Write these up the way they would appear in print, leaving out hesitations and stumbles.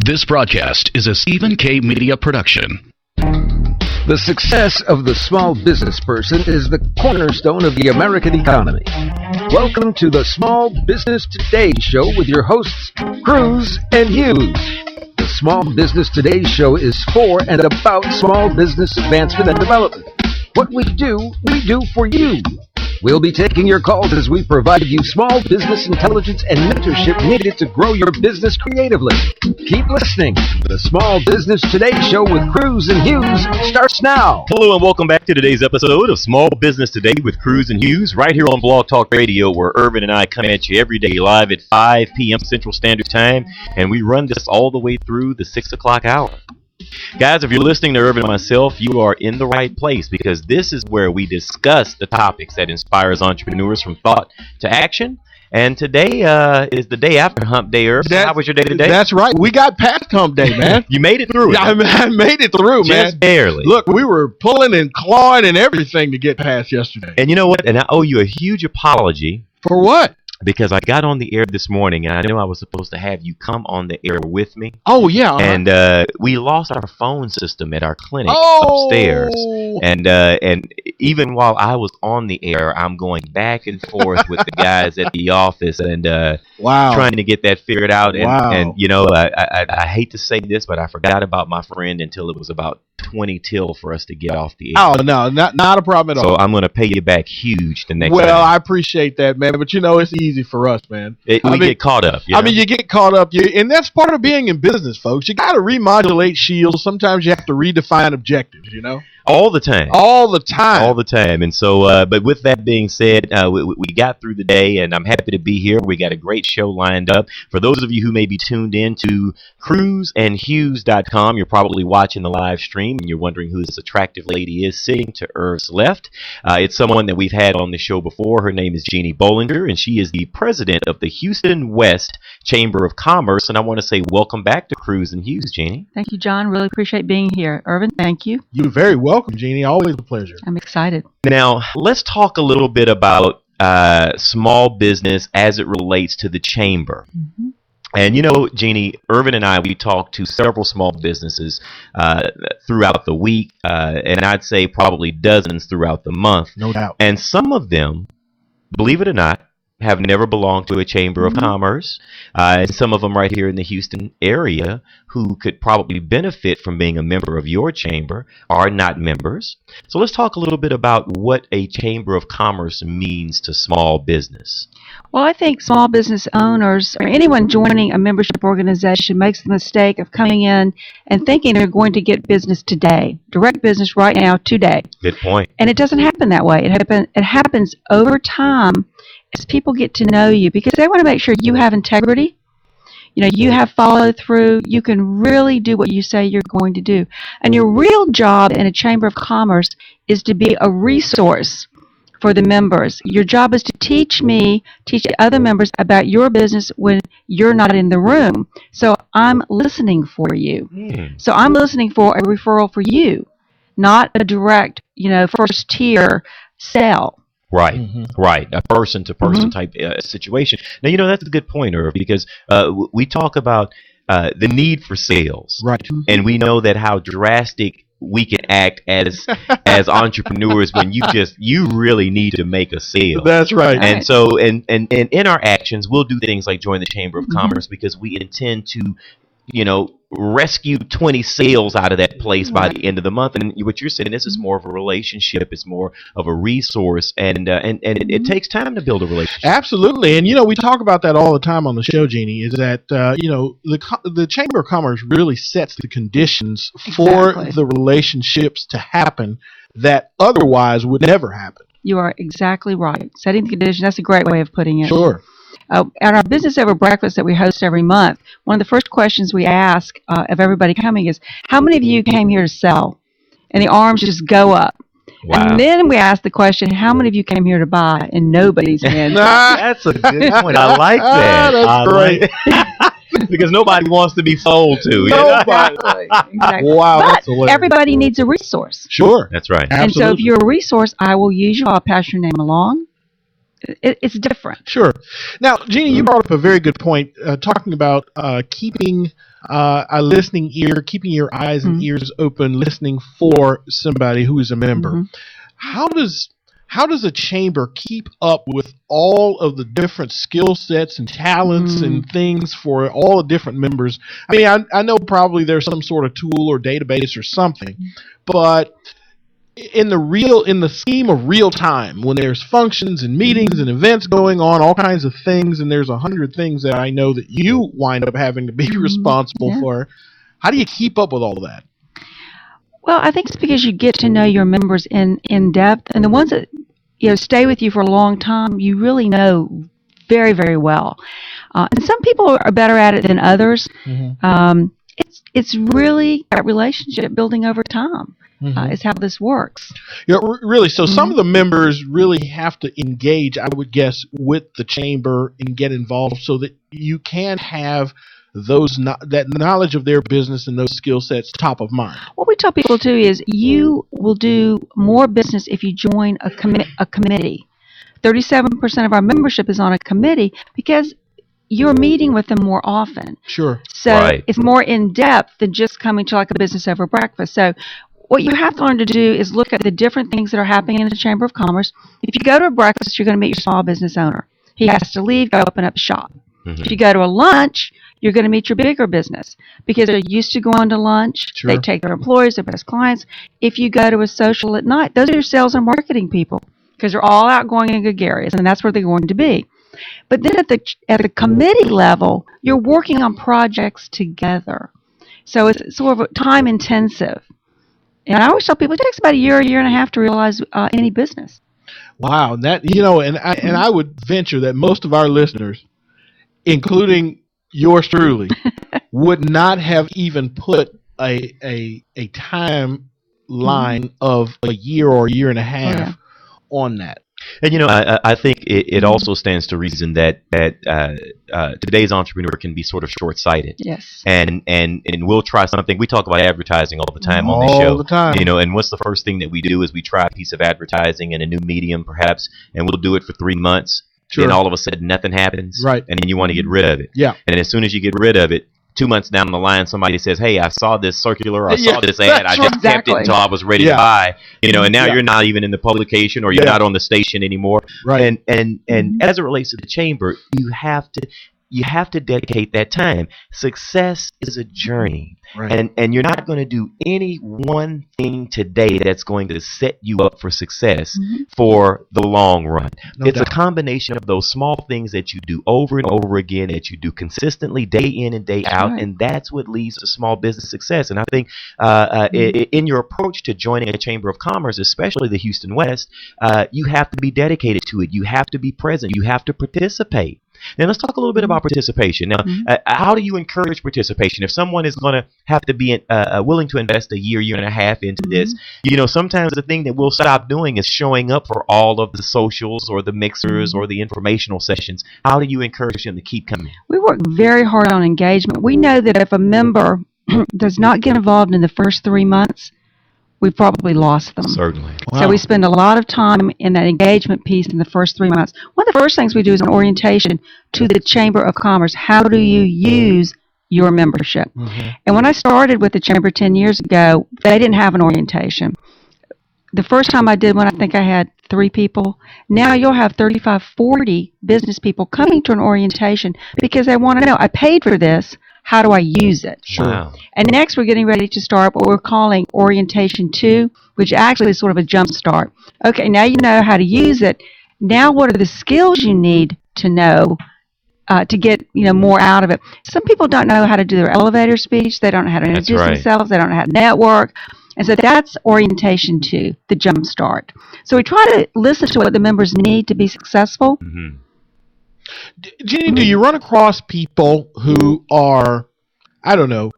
This broadcast is a Stephen K. Media production. The success of the small business person is the cornerstone of the American economy. Welcome to the Small Business Today Show with your hosts, Cruz and Hughes. The Small Business Today Show is for and about small business advancement and development. What we do for you. We'll be taking your calls as we provide you small business intelligence and mentorship needed to grow your business creatively. Keep listening. The Small Business Today Show with Cruz and Hughes starts now. Hello and welcome back to today's episode of Small Business Today with Cruz and Hughes, right here on Blog Talk Radio, where Irvin and I come at you every day live at 5 p.m. Central Standard Time, and we run this all the way through the 6 o'clock hour. Guys, if you're listening to Irvin and myself, you are in the right place, because this is where we discuss the topics that inspires entrepreneurs from thought to action. And today is the day after Hump Day, Irvin. How was your day today? That's right. We got past Hump Day, man. You made it through it. Yeah, I made it through, man. Just barely. Look, we were pulling and clawing and everything to get past yesterday. And you know what? And I owe you a huge apology. For what? Because I got on the air this morning, and I knew I was supposed to have you come on the air with me. Oh, yeah. And we lost our phone system at our clinic upstairs. And even while I was on the air, I'm going back and forth with the guys at the office and trying to get that figured out. And you know, I hate to say this, but I forgot about my friend until it was about 20 till for us to get off the air. Oh, no, not a problem at all. So I'm going to pay you back huge the next time. Well, I appreciate that, man. But, you know, it's easy for us, man. We get caught up. You know? I mean, you get caught up. And that's part of being in business, folks. You got to remodulate shields. Sometimes you have to redefine objectives, you know? All the time. And so, but with that being said, we got through the day, and I'm happy to be here. We got a great show lined up. For those of you who may be tuned in to cruzandhughes.com, you're probably watching the live stream, and you're wondering who this attractive lady is sitting to Irv's left. It's someone that we've had on the show before. Her name is Jeannie Bollinger, and she is the president of the Houston West Chamber of Commerce. And I want to say welcome back to Cruz and Hughes, Jeannie. Thank you, John. Really appreciate being here. Irvin, thank you. You're very welcome, Jeannie. Always a pleasure. I'm excited. Now, let's talk a little bit about small business as it relates to the chamber. Mm-hmm. And, you know, Jeannie, Irvin and I, we talked to several small businesses throughout the week, and I'd say probably dozens throughout the month. No doubt. And some of them, believe it or not, have never belonged to a chamber of commerce. And some of them right here in the Houston area who could probably benefit from being a member of your chamber are not members. So let's talk a little bit about what a chamber of commerce means to small business. Well, I think small business owners or anyone joining a membership organization makes the mistake of coming in and thinking they're going to get business today, direct business right now, today. Good point. And it doesn't happen that way. It happens over time as people get to know you, because they want to make sure you have integrity. You know, you have follow through. You can really do what you say you're going to do. And your real job in a chamber of commerce is to be a resource for the members. Your job is to teach other members about your business when you're not in the room. So I'm listening for you. So I'm listening for a referral for you, not a direct, first tier sell. Right, right. A person-to-person type situation. Now, that's a good point, Irv, because we talk about the need for sales. Right. And we know that how drastic we can act as entrepreneurs when you really need to make a sale. That's right. And so, and in our actions, we'll do things like join the Chamber of Commerce because we intend to, rescue 20 sales out of that place by the end of the month. And what you're saying, this is more of a relationship. It's more of a resource, and it takes time to build a relationship. Absolutely. And, we talk about that all the time on the show, Jeannie, is that, the Chamber of Commerce really sets the conditions for the relationships to happen that otherwise would never happen. You are exactly right. Setting the conditions, that's a great way of putting it. Sure. At our Business Over Breakfast that we host every month, one of the first questions we ask of everybody coming is, how many of you came here to sell? And the arms just go up. Wow. And then we ask the question, how many of you came here to buy? And nobody's hands. That's a good point. I like that. That's great. Because nobody wants to be sold to. Nobody. Exactly. Wow, but that's hilarious. Everybody needs a resource. Sure. That's right. And so if you're a resource, I will use you. I'll pass your name along. it's different. Sure. Now, Jeannie, you brought up a very good point, talking about keeping a listening ear, keeping your eyes and ears open, listening for somebody who is a member. How does a chamber keep up with all of the different skill sets and talents and things for all the different members? I mean, I know probably there's some sort of tool or database or something, but in the scheme of real time, when there's functions and meetings and events going on, all kinds of things, and there's 100 things that I know that you wind up having to be responsible for, how do you keep up with all of that? Well, I think it's because you get to know your members in depth, and the ones that stay with you for a long time, you really know very, very well. And some people are better at it than others. It's really that relationship building over time. Is how this works. Yeah, really. So some of the members really have to engage, I would guess, with the chamber and get involved, so that you can have that knowledge of their business and those skill sets top of mind. What we tell people too is you will do more business if you join a committee. 37% of our membership is on a committee because you're meeting with them more often. Sure. So it's more in depth than just coming to like a business over breakfast. So what you have to learn to do is look at the different things that are happening in the Chamber of Commerce. If you go to a breakfast, you're going to meet your small business owner. He has to leave, go open up shop. If you go to a lunch, you're going to meet your bigger business because they're used to going to lunch. Sure. They take their employees, their best clients. If you go to a social at night, those are your sales and marketing people because they're all outgoing and gregarious, and that's where they're going to be. But then at the committee level, you're working on projects together. So it's sort of time intensive. And I always tell people it takes about a year and a half to realize any business. Wow, that and I would venture that most of our listeners, including yours truly, would not have even put a timeline of a year or a year and a half on that. And I think it also stands to reason that today's entrepreneur can be sort of short-sighted. Yes. And we'll try something. We talk about advertising all the time on this show. All the time. And what's the first thing that we do is we try a piece of advertising in a new medium, perhaps, and we'll do it for 3 months. Sure. Then all of a sudden nothing happens. Right. And then you want to get rid of it. Yeah. And as soon as you get rid of it, 2 months down the line, somebody says, "Hey, I saw this circular, or I saw this ad. I just kept it until I was ready to buy." And now you're not even in the publication, or you're not on the station anymore. Right. And as it relates to the chamber, you have to dedicate that time. Success is a journey. Right. And you're not going to do any one thing today that's going to set you up for success for the long run. It's a combination of those small things that you do over and over again, that you do consistently day in and day out, and that's what leads to small business success. And I think in your approach to joining a Chamber of Commerce, especially the Houston West, you have to be dedicated to it. You have to be present. You have to participate. Now, let's talk a little bit about participation. Now, how do you encourage participation? If someone is going to have to be willing to invest a year and a half into this, sometimes the thing that we'll stop doing is showing up for all of the socials or the mixers or the informational sessions. How do you encourage them to keep coming? We work very hard on engagement. We know that if a member does not get involved in the first 3 months, we've probably lost them. Certainly. Wow. So we spend a lot of time in that engagement piece in the first 3 months. One of the first things we do is an orientation to the Chamber of Commerce. How do you use your membership? And when I started with the Chamber 10 years ago, they didn't have an orientation. The first time I did one, I think I had 3 people. Now you'll have 35, 40 business people coming to an orientation because they want to know, I paid for this. How do I use it? Sure. Wow. And next we're getting ready to start what we're calling Orientation 2, which actually is sort of a jump start. Okay, now you know how to use it. Now what are the skills you need to know to get more out of it? Some people don't know how to do their elevator speech. They don't know how to introduce themselves. They don't know how to network. And so that's Orientation 2, the jump start. So we try to listen to what the members need to be successful. Jeannie, do you run across people who are, I don't know,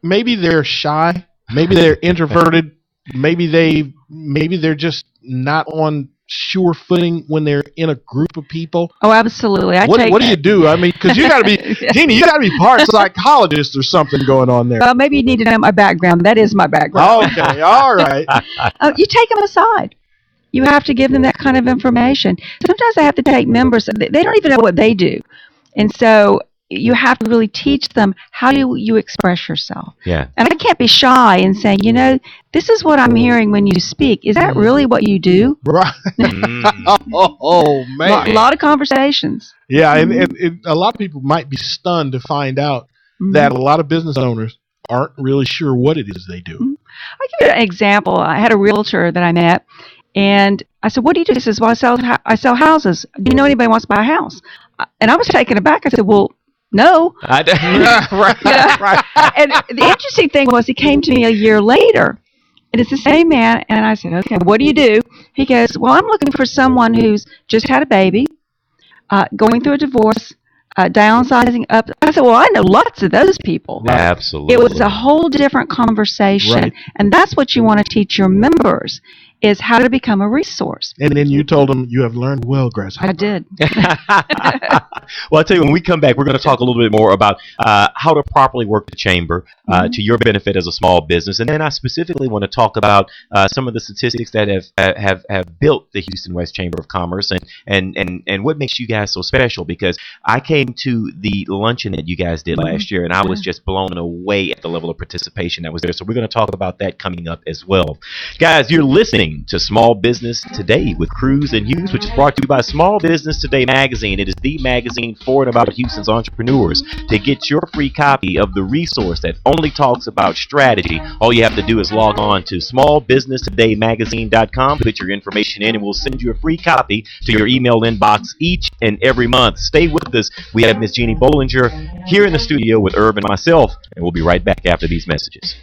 maybe they're shy, maybe they're introverted, maybe they're just not on sure footing when they're in a group of people? Oh, absolutely. What do you do? I mean, because you got to be, Jeannie, you got to be part psychologist or something going on there. Well, maybe you need to know my background. That is my background. Okay, all right. You take them aside. you have to give them that kind of information. Sometimes I have to take members, they don't even know what they do. And so you have to really teach them how do you express yourself. Yeah. And I can't be shy and saying, this is what I'm hearing when you speak. Is that really what you do? Right. Oh, man. A lot of conversations. Yeah, and a lot of people might be stunned to find out that a lot of business owners aren't really sure what it is they do. I'll give you an example. I had a realtor that I met, and I said, what do you do? He says, well, I sell houses. Do you know anybody who wants to buy a house? And I was taken aback. I said, well, no. Right. And the interesting thing was he came to me a year later, and it's the same man, and I said, okay, what do you do? He goes, well, I'm looking for someone who's just had a baby, going through a divorce, downsizing up. I said, well, I know lots of those people. Absolutely. It was a whole different conversation. Right. And that's what you want to teach your members, is how to become a resource. And then you told them you have learned well, Grasshopper. I did. Well, I'll tell you, when we come back, we're going to talk a little bit more about how to properly work the chamber to your benefit as a small business. And then I specifically want to talk about some of the statistics that have built the Houston West Chamber of Commerce and what makes you guys so special. Because I came to the luncheon that you guys did last year, and I was just blown away at the level of participation that was there. So we're going to talk about that coming up as well. Guys, you're listening to Small Business Today with Cruz and Hughes, which is brought to you by Small Business Today magazine. It is the magazine for and about Houston's entrepreneurs. To get your free copy of the resource that only talks about strategy, all you have to do is log on to smallbusinesstodaymagazine.com, put your information in, and we'll send you a free copy to your email inbox each and every month. Stay with us. We have Miss Jeannie Bollinger here in the studio with Irv and myself, and we'll be right back after these messages.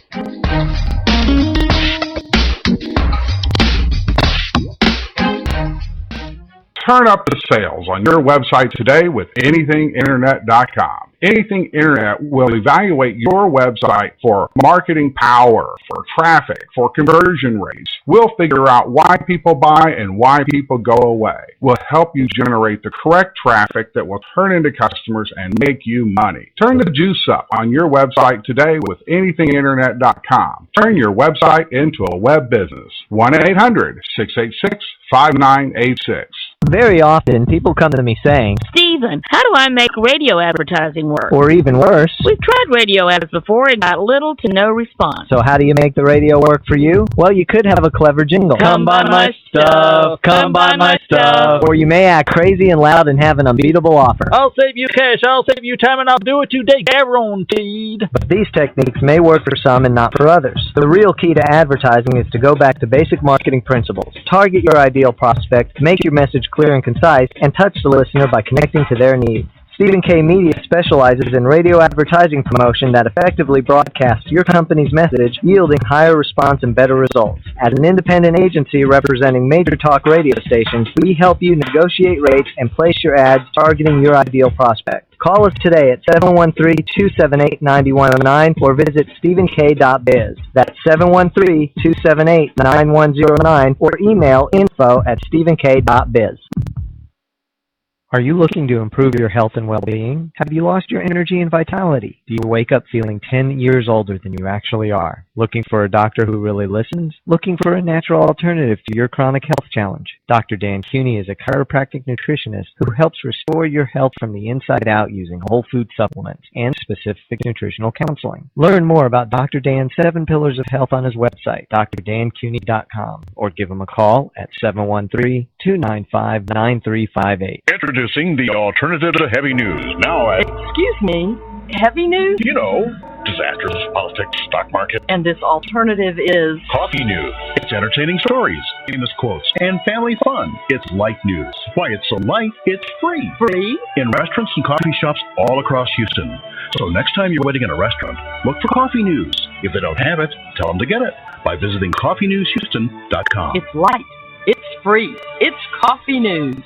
Turn up the sales on your website today with anythinginternet.com. Anything Internet will evaluate your website for marketing power, for traffic, for conversion rates. We'll figure out why people buy and why people go away. We'll help you generate the correct traffic that will turn into customers and make you money. Turn the juice up on your website today with anythinginternet.com. Turn your website into a web business. 1-800-686-5986. Very often, people come to me saying, Stephen, how do I make radio advertising work? Or even worse, we've tried radio ads before and got little to no response. So how do you make the radio work for you? Well, you could have a clever jingle. Come buy my stuff, come buy my stuff. Or you may act crazy and loud and have an unbeatable offer. I'll save you cash, I'll save you time, and I'll do it today, guaranteed. But these techniques may work for some and not for others. The real key to advertising is to go back to basic marketing principles. Target your ideal prospect, make your message clear and concise, and touch the listener by connecting to their needs. Stephen K. Media specializes in radio advertising promotion that effectively broadcasts your company's message, yielding higher response and better results. As an independent agency representing major talk radio stations, we help you negotiate rates and place your ads targeting your ideal prospect. Call us today at 713-278-9109 or visit stephenk.biz. That's 713-278-9109 or email info@stephenk.biz. Are you looking to improve your health and well-being? Have you lost your energy and vitality? Do you wake up feeling 10 years older than you actually are? Looking for a doctor who really listens? Looking for a natural alternative to your chronic health challenge? Dr. Dan Cuny is a chiropractic nutritionist who helps restore your health from the inside out using whole food supplements and specific nutritional counseling. Learn more about Dr. Dan's 7 Pillars of Health on his website, drdancuny.com, or give him a call at 713-295-9358. Introducing the alternative to heavy news. Now at... Excuse me, heavy news? You know, disasters, politics, stock market. And this alternative is... Coffee news. It's entertaining stories, famous quotes, and family fun. It's light news. Why it's so light, it's free. Free? In restaurants and coffee shops all across Houston. So next time you're waiting in a restaurant, look for coffee news. If they don't have it, tell them to get it by visiting coffeenewshouston.com. It's light. It's free. It's coffee news.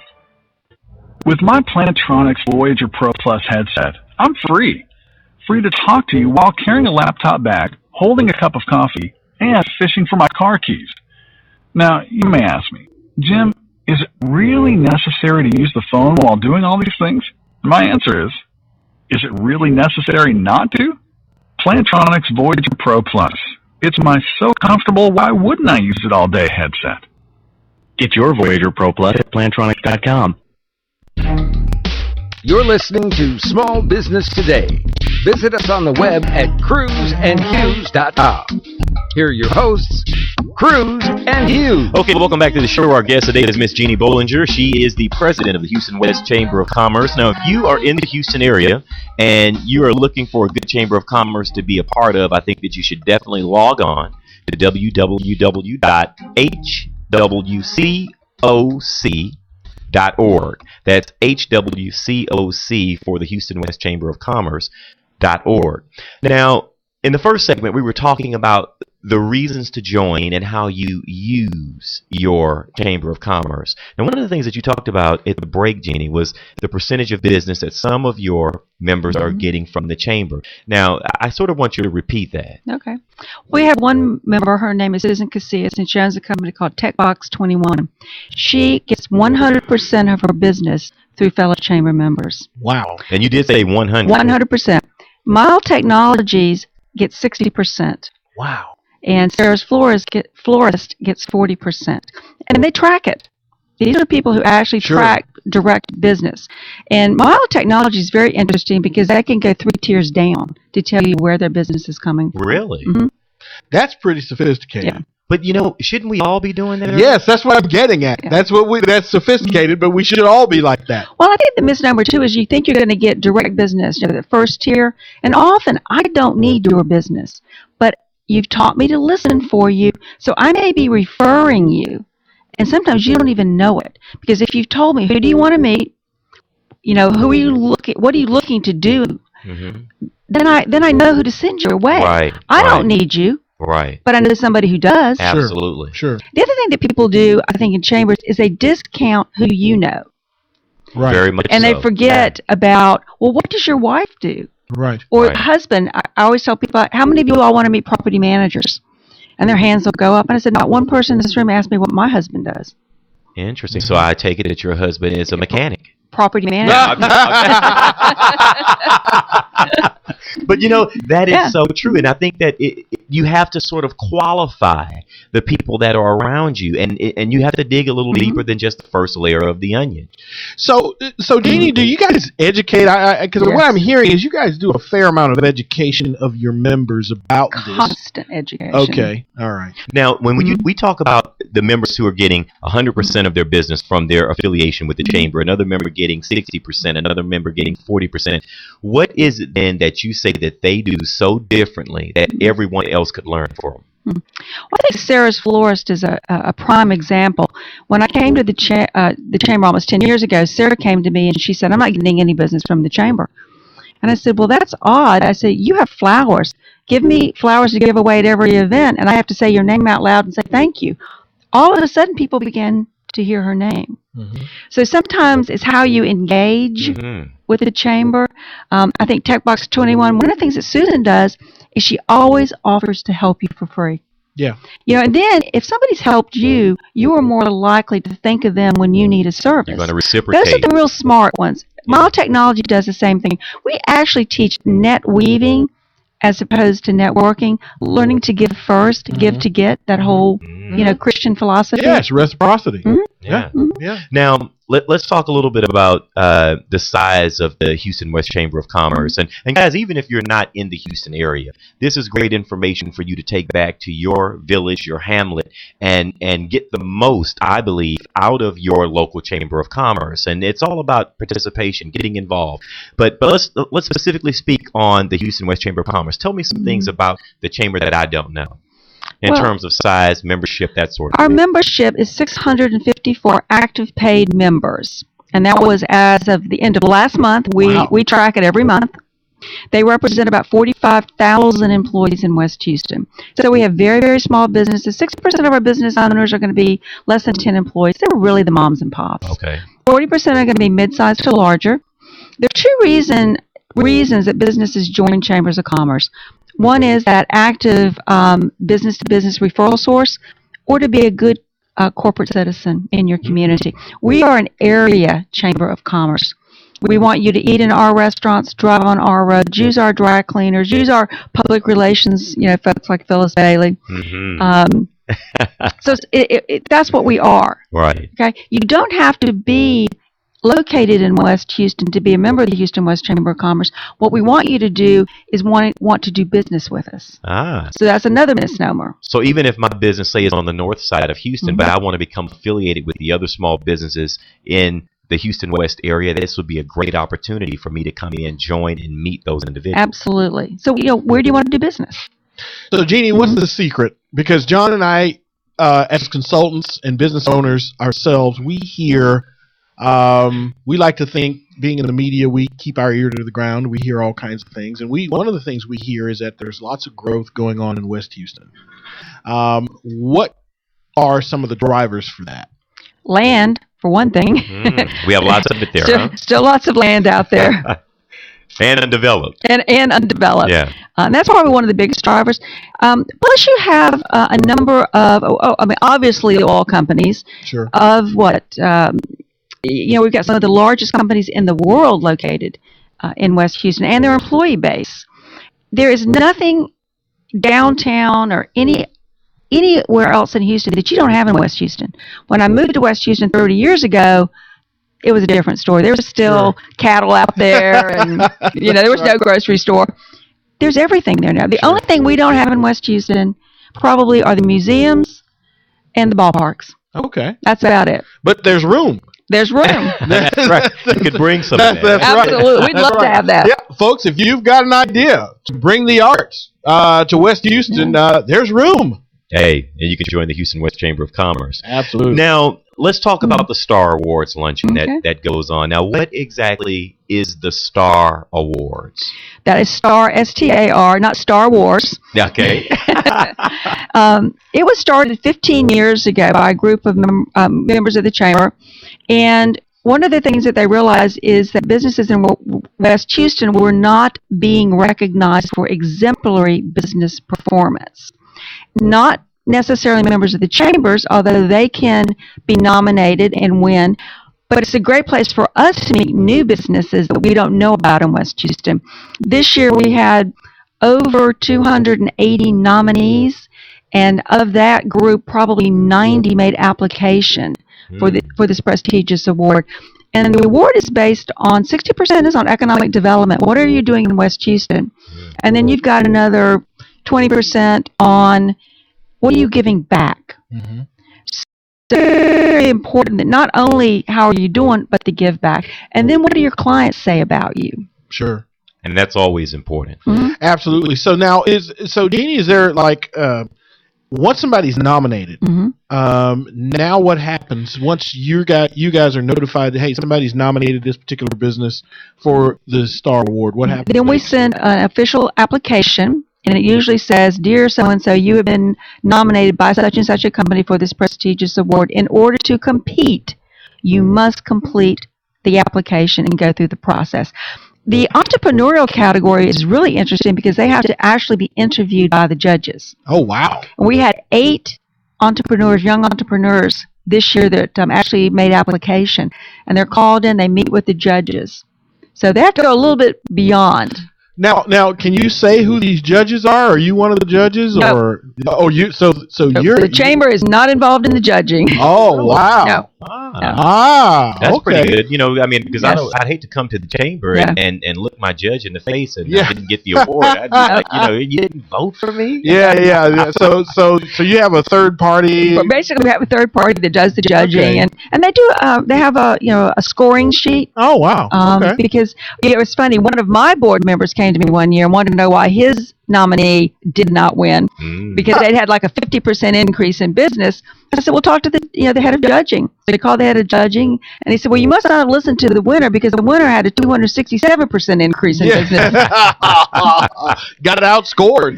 With my Plantronics Voyager Pro Plus headset, I'm free. Free to talk to you while carrying a laptop bag, holding a cup of coffee, and fishing for my car keys. Now, you may ask me, Jim, is it really necessary to use the phone while doing all these things? My answer is it really necessary not to? Plantronics Voyager Pro Plus. It's my so comfortable, why wouldn't I use it all day headset. Get your Voyager Pro Plus at Plantronics.com. You're listening to Small Business Today. Visit us on the web at cruzandhughes.com. Here are your hosts, Cruz and Hughes. Okay, welcome back to the show. Our guest today is Miss Jeannie Bollinger. She is the president of the Houston West Chamber of Commerce. Now, if you are in the Houston area and you are looking for a good Chamber of Commerce to be a part of, I think that you should definitely log on to www.hwcoc.org. That's HWCOC for the Houston West Chamber of Commerce.org. Now, in the first segment, we were talking about the reasons to join and how you use your Chamber of Commerce. Now, one of the things that you talked about at the break, Jeannie, was the percentage of business that some of your members are getting from the Chamber. Now, I sort of want you to repeat that. Okay. We have one member, her name is Susan Casillas, and she owns a company called TechBox 21. She gets 100% of her business through fellow Chamber members. Wow. And you did say 100. 100%. Mile Technologies gets 60%. Wow. And Sarah's Florist gets 40%. And they track it. These are people who actually track direct business. And Mile Technology is very interesting because they can go 3 tiers down to tell you where their business is coming from. Really? Mm-hmm. That's pretty sophisticated. Yeah. But, you know, shouldn't we all be doing that? Yes, that's what I'm getting at. Yeah. That's sophisticated, but we should all be like that. Well, I think the misnomer, too, is you think you're going to get direct business, the first tier. And often, I don't need your business. But you've taught me to listen for you, so I may be referring you. And sometimes you don't even know it. Because if you've told me, who do you want to meet? Who are you what are you looking to do? Mm-hmm. Then I know who to send your way. Right. I don't need you. Right. But I know somebody who does. Absolutely. Sure. The other thing that people do, I think, in chambers is they discount who you know. Right. Very much And so. they forget about, well, what does your wife do? Right. Or husband. I always tell people, how many of you all want to meet property managers? And their hands will go up. And I said, not one person in this room asked me what my husband does. Interesting. So I take it that your husband is a mechanic. Property manager. But, that is so true. And I think that you have to sort of qualify the people that are around you. And you have to dig a little deeper than just the first layer of the onion. So Jeannie, do you guys educate? Because what I'm hearing is you guys do a fair amount of education of your members about this. Constant education. Okay. All right. Now, when we talk about the members who are getting 100% of their business from their affiliation with the Chamber, another member getting 60%, another member getting 40%, what is it then that you say that they do so differently that everyone else could learn from? Well, I think Sarah's Florist is a prime example. When I came to the Chamber almost 10 years ago, Sarah came to me and she said, I'm not getting any business from the Chamber. And I said, well, that's odd. I said, you have flowers. Give me flowers to give away at every event, and I have to say your name out loud and say thank you. All of a sudden, people began to hear her name. Mm-hmm. So sometimes it's how you engage with the Chamber. I think TechBox 21, one of the things that Susan does is she always offers to help you for free. Yeah. And then if somebody's helped you, you are more likely to think of them when you need a service. You're going to reciprocate. Those are the real smart ones. Mile Technology does the same thing. We actually teach net weaving as opposed to networking, learning to give first, give to get, that whole, Christian philosophy. Yes, reciprocity. Mm-hmm. Yeah. Now, let's talk a little bit about the size of the Houston West Chamber of Commerce. And guys, even if you're not in the Houston area, this is great information for you to take back to your village, your hamlet, and get the most, I believe, out of your local Chamber of Commerce. And it's all about participation, getting involved. But let's specifically speak on the Houston West Chamber of Commerce. Tell me some things about the Chamber that I don't know. In terms of size, membership, that sort of thing. Our membership is 654 active paid members. And that was as of the end of last month. We track it every month. They represent about 45,000 employees in West Houston. So we have very, very small businesses. 60% of our business owners are going to be less than 10 employees. They're really the moms and pops. Okay. 40% are going to be mid-sized to larger. There are two reasons that businesses join chambers of commerce. One is that active business-to-business referral source, or to be a good corporate citizen in your community. We are an area chamber of commerce. We want you to eat in our restaurants, drive on our roads, use our dry cleaners, use our public relations, folks like Phyllis Bailey. Mm-hmm. So that's what we are. Right. Okay, you don't have to be located in West Houston to be a member of the Houston West Chamber of Commerce. What we want you to do is want to do business with us. So that's another misnomer. So even if my business, say, is on the north side of Houston, but I want to become affiliated with the other small businesses in the Houston West area, this would be a great opportunity for me to come in, join, and meet those individuals. Absolutely. So, where do you want to do business? So, Jeannie, what's the secret? Because John and I, as consultants and business owners ourselves, we hear, we like to think, being in the media, we keep our ear to the ground. We hear all kinds of things. And one of the things we hear is that there's lots of growth going on in West Houston. What are some of the drivers for that? Land, for one thing. We have lots of it there, Still lots of land out there. And undeveloped. And undeveloped. Yeah. That's probably one of the biggest drivers. Plus, you have a number of, obviously oil companies. Sure. Of what, we've got some of the largest companies in the world located in West Houston and their employee base. There is nothing downtown or anywhere else in Houston that you don't have in West Houston. When I moved to West Houston 30 years ago, it was a different story. There was still cattle out there, and there was no grocery store. There's everything there now. The only thing we don't have in West Houston probably are the museums and the ballparks. Okay. That's about it. But there's room. There's room. That's right. You could bring some of that. That's Absolutely. Right. We'd love to have that. Yeah, folks, if you've got an idea to bring the arts to West Houston, there's room. Hey, and you can join the Houston West Chamber of Commerce. Absolutely. Now, let's talk about the Star Awards luncheon that goes on. Now, what exactly is the Star Awards? That is Star, S-T-A-R, not Star Wars. Okay. It was started 15 years ago by a group of members of the Chamber. And one of the things that they realized is that businesses in West Houston were not being recognized for exemplary business performance. Not necessarily members of the chambers, although they can be nominated and win. But it's a great place for us to meet new businesses that we don't know about in West Houston. This year we had over 280 nominees, and of that group, probably 90 made application for this prestigious award. And the award is based on 60% is on economic development. What are you doing in West Houston? And then you've got another 20% on what are you giving back. So it's very important that not only how are you doing, but to give back. And then what do your clients say about you? Sure. And that's always important. Absolutely. So now, Jeannie, is there once somebody's nominated, now what happens once you guys are notified that, hey, somebody's nominated this particular business for the Star Award? What happens? Then we send an official application, and it usually says, "Dear so-and-so, you have been nominated by such and such a company for this prestigious award. In order to compete, you must complete the application and go through the process." The entrepreneurial category is really interesting because they have to actually be interviewed by the judges. Oh, wow. We had 8 entrepreneurs, young entrepreneurs, this year that actually made application. And they're called in, they meet with the judges. So they have to go a little bit beyond. Now, can you say who these judges are? Are you one of the judges, or you? So you're the chamber is not involved in the judging. Oh, wow! No. That's okay. pretty good. Because I'd hate to come to the chamber and look my judge in the face and I didn't get the award. I'd be like, you didn't vote for me. Yeah. So you have a third party. But basically, we have a third party that does the judging, and they do. They have a scoring sheet. Oh, wow! Okay. Because it was funny. One of my board members came to me one year and wanted to know why his nominee did not win because they'd had like a 50% increase in business. I said, well, talk to the head of judging. So they called the head of judging, and he said, well, you must not have listened to the winner because the winner had a 267% increase in business. Got outscored,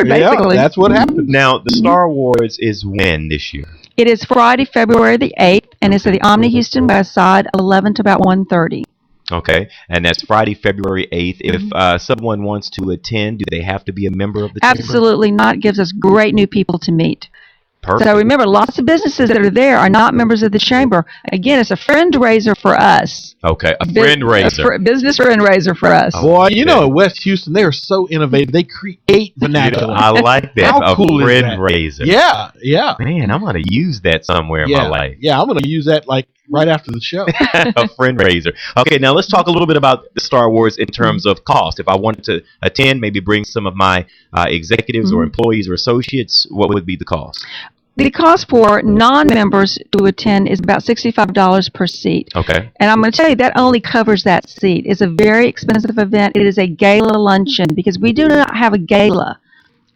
basically. That's what happened. Now, the Star Awards is when this year? It is Friday, February the 8th, and it's at the Omni Houston West Side, 11 to about 1:30. Okay, and that's Friday, February 8th. If someone wants to attend, do they have to be a member of the chamber? Absolutely not. It gives us great new people to meet. Perfect. So remember, lots of businesses that are there are not members of the chamber. Again, it's a friend raiser for us. Okay, a friend raiser. Business friend raiser for us. Boy, you know, in West Houston, they are so innovative. They create vernacular. I like that. How cool a friend is that? raiser. Yeah, yeah. Man, I'm going to use that somewhere in my life. Yeah, I'm going to use that like right after the show. A friend raiser. Okay, now let's talk a little bit about the Star Wars in terms of cost. If I wanted to attend, maybe bring some of my executives or employees or associates, what would be the cost? The cost for non-members to attend is about $65 per seat. Okay. And I'm going to tell you, that only covers that seat. It's a very expensive event. It is a gala luncheon because we do not have a gala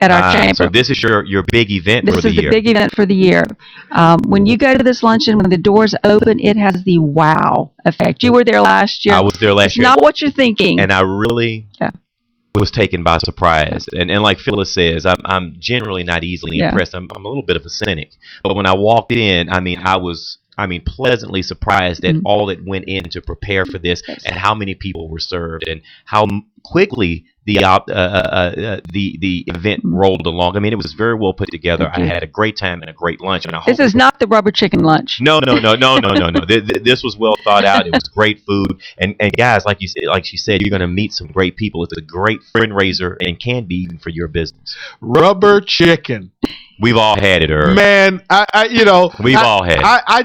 at our chamber. So this is your big event for the year. This is the big event for the year. When you go to this luncheon, when the doors open, it has the wow effect. You were there last year. I was there last year. Not what you're thinking. And I really was taken by surprise. And like Phyllis says, I'm generally not easily impressed. I'm a little bit of a cynic. But when I walked in, I was pleasantly surprised at all that went in to prepare for this and how many people were served and how quickly the event rolled along. It was very well put together. I had a great time and a great lunch. And this is not the rubber chicken lunch. No. This was well thought out. It was great food. And guys, like she said, you're going to meet some great people. It's a great friend raiser and can be even for your business. Rubber chicken. We've all had it, Irv. Man, we've all had it. I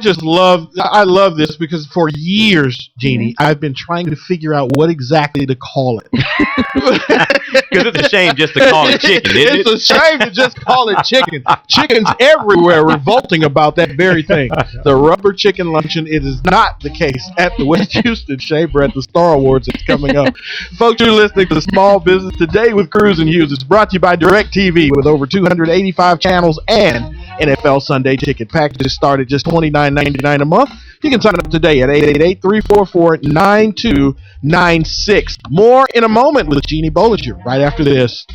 love this because for years, Jeannie, I've been trying to figure out what exactly to call it. Because it's a shame just to call it chicken, isn't it? It's a shame to just call it chicken. Chickens everywhere revolting about that very thing. The rubber chicken luncheon, it is not the case at the West Houston Chamber at the Star Awards that's coming up. Folks, you're listening to Small Business Today with Cruz and Hughes. It's brought to you by DirecTV with over 285 channels and NFL Sunday ticket packages start at just $29.99 a month. You can sign up today at 888-344-9296. More in a moment with Jeannie Bollinger right after this.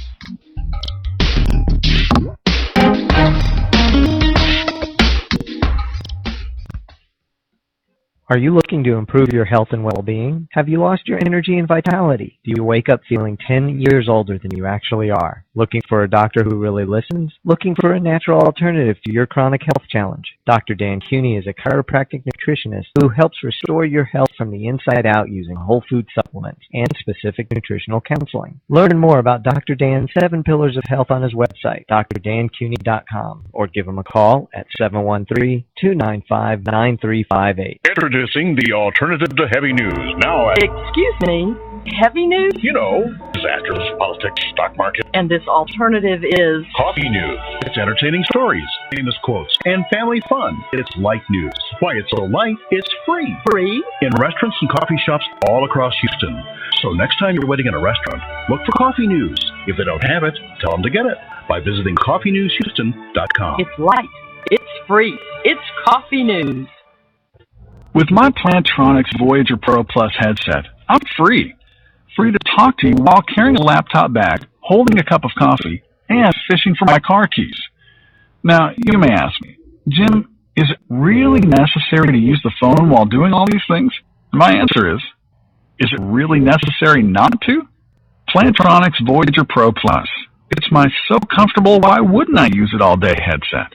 Are you looking to improve your health and well-being? Have you lost your energy and vitality? Do you wake up feeling 10 years older than you actually are? Looking for a doctor who really listens? Looking for a natural alternative to your chronic health challenge? Dr. Dan Cuny is a chiropractic nutritionist who helps restore your health from the inside out using whole food supplements and specific nutritional counseling. Learn more about Dr. Dan's 7 Pillars of Health on his website, drdancuny.com, or give him a call at 713-295-9358. Introducing the alternative to heavy news. Now at... Excuse me, heavy news? You know, disasters, politics, stock market. And this alternative is... Coffee news. It's entertaining stories, famous quotes, and family fun. It's light news. Why it's so light, it's free. Free? In restaurants and coffee shops all across Houston. So next time you're waiting in a restaurant, look for coffee news. If they don't have it, tell them to get it by visiting coffeenewshouston.com. It's light. It's free. It's coffee news. With my Plantronics Voyager Pro Plus headset, I'm free. Free to talk to you while carrying a laptop bag, holding a cup of coffee, and fishing for my car keys. Now, you may ask me, Jim, is it really necessary to use the phone while doing all these things? My answer is it really necessary not to? Plantronics Voyager Pro Plus. It's my so comfortable, why wouldn't I use it all day headset.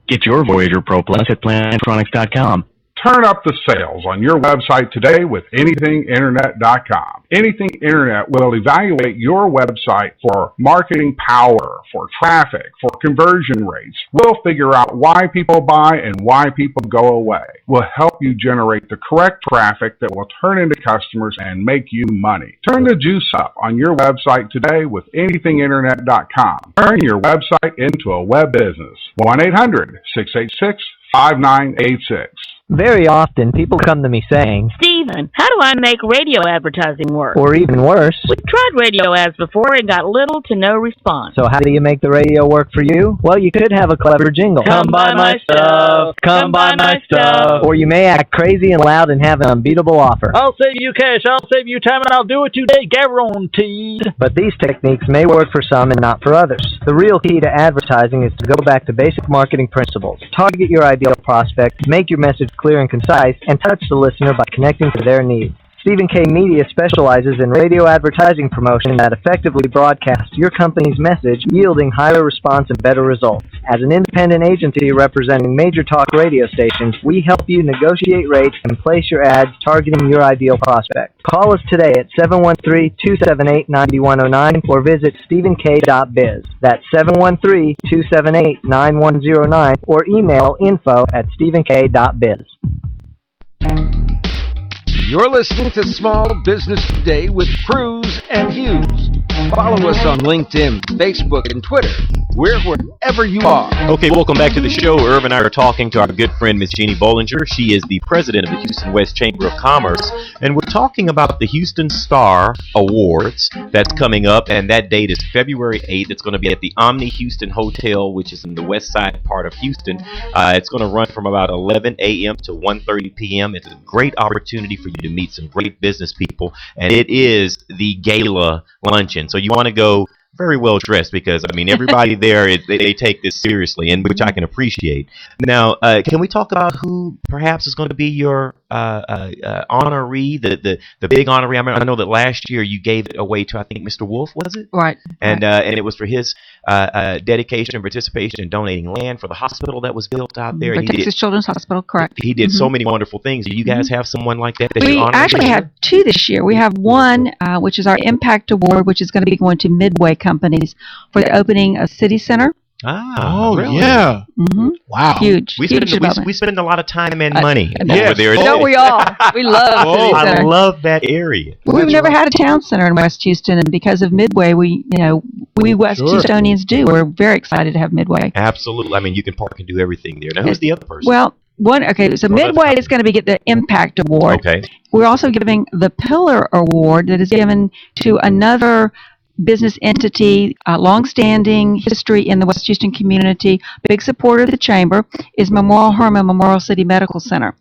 Get your Voyager Pro Plus at Plantronics.com. Turn up the sales on your website today with anythinginternet.com. Anything Internet will evaluate your website for marketing power, for traffic, for conversion rates. We'll figure out why people buy and why people go away. We'll help you generate the correct traffic that will turn into customers and make you money. Turn the juice up on your website today with anythinginternet.com. Turn your website into a web business. 1-800-686-5986. Very often, people come to me saying, Stephen, how do I make radio advertising work? or even worse, We tried radio ads before and got little to no response. so how do you make the radio work for you? Well, you could have a clever jingle. Come buy my stuff. Come buy my stuff. Or you may act crazy and loud and have an unbeatable offer. I'll save you cash, I'll save you time, and I'll do it today, guaranteed. But these techniques may work for some and not for others. The real key to advertising is to go back to basic marketing principles. Target your ideal prospect, make your message clear and concise, and touch the listener by connecting to their needs. Stephen K. Media specializes in radio advertising promotion that effectively broadcasts your company's message, yielding higher response and better results. As an independent agency representing major talk radio stations, we help you negotiate rates and place your ads targeting your ideal prospect. Call us today at 713-278-9109 or visit stephenk.biz. That's 713-278-9109 or email info@stephenk.biz. You're listening to Small Business Today with Cruz and Hughes. Follow us on LinkedIn, Facebook, and Twitter. We're wherever you are. Okay, welcome back to the show. Irv and I are talking to our good friend, Miss Jeannie Bollinger. She is the president of the Houston West Chamber of Commerce. And we're talking about the Houston Star Awards that's coming up. And that date is February 8th. It's going to be at the Omni Houston Hotel, which is in the west side part of Houston. It's going to run from about 11 a.m. to 1:30 p.m. It's a great opportunity for you to meet some great business people. And it is the gala luncheon. So you want to go very well dressed because, I mean, everybody there, they take this seriously, and which I can appreciate. Now, can we talk about who perhaps is going to be your honoree, the big honoree? I know that last year you gave it away to, I think, Mr. Wolf, was it? Right. And it was for his dedication and participation in donating land for the hospital that was built out there. For Texas Children's Hospital, correct. He did so many wonderful things. Do you guys have someone like that? We actually have two this year. We have one, which is our Impact Award, which is going to be going to Midway companies for the opening of City Center. Really? Yeah. Mm-hmm. Wow. Huge. We spend a lot of time and money yes. over there. Don't we all? We love City Center. I love that area. We've never had a town center in West Houston, and because of Midway, we West Houstonians do. We're very excited to have Midway. Absolutely. I mean, you can park and do everything there. Now, who's the other person? Well, so Midway is going to get the Impact Award. Okay. We're also giving the Pillar Award that is given to another business entity, long-standing history in the West Houston community, big supporter of the Chamber, is Memorial Hermann Memorial City Medical Center.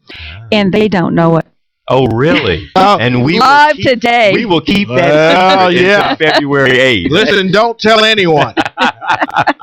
And they don't know it. Oh, really? And we live today. We will keep that until February 8th. Listen, don't tell anyone.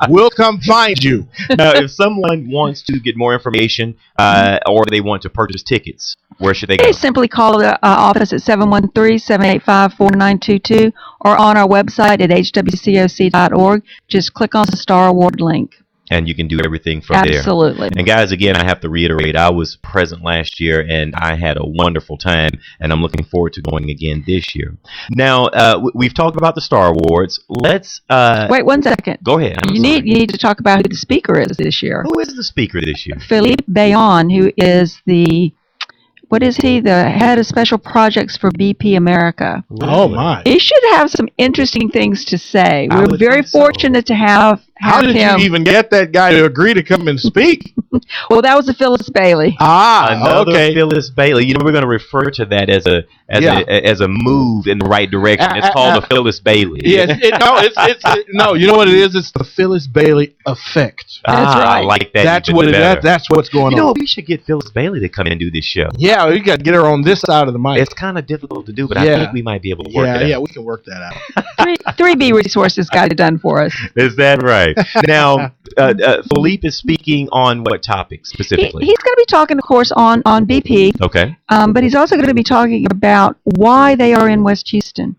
We'll come find you. Now, if someone wants to get more information or they want to purchase tickets, where should they go? They simply call the office at 713-785-4922 or on our website at hwcoc.org. Just click on the Star Award link. And you can do everything from there. Absolutely. And guys, again, I have to reiterate, I was present last year, and I had a wonderful time, and I'm looking forward to going again this year. Now, we've talked about the Star Awards. Let's wait 1 second. Go ahead. You need to talk about who the speaker is this year. Who is the speaker this year? Philippe Bayon, who is the head of special projects for BP America. Oh, my. He should have some interesting things to say. We're very fortunate to have How did him. you even get that guy to agree to come and speak? Well, that was a Phyllis Bailey. Another okay. Phyllis Bailey. You know, we're going to refer to that as a move in the right direction. It's called the Phyllis Bailey. Yes, no. You know what it is? It's the Phyllis Bailey effect. That's right. I like that. That's even what better. that's what's going You know, on. we should get Phyllis Bailey to come in and do this show. Yeah, we got to get her on this side of the mic. It's kind of difficult to do, but I think we might be able to work it out. Yeah, we can work that out. 3B Resources got it done for us. Is that right? Now, Philippe is speaking on what topic specifically? He's going to be talking, of course, on BP. Okay. But he's also going to be talking about why they are in West Houston.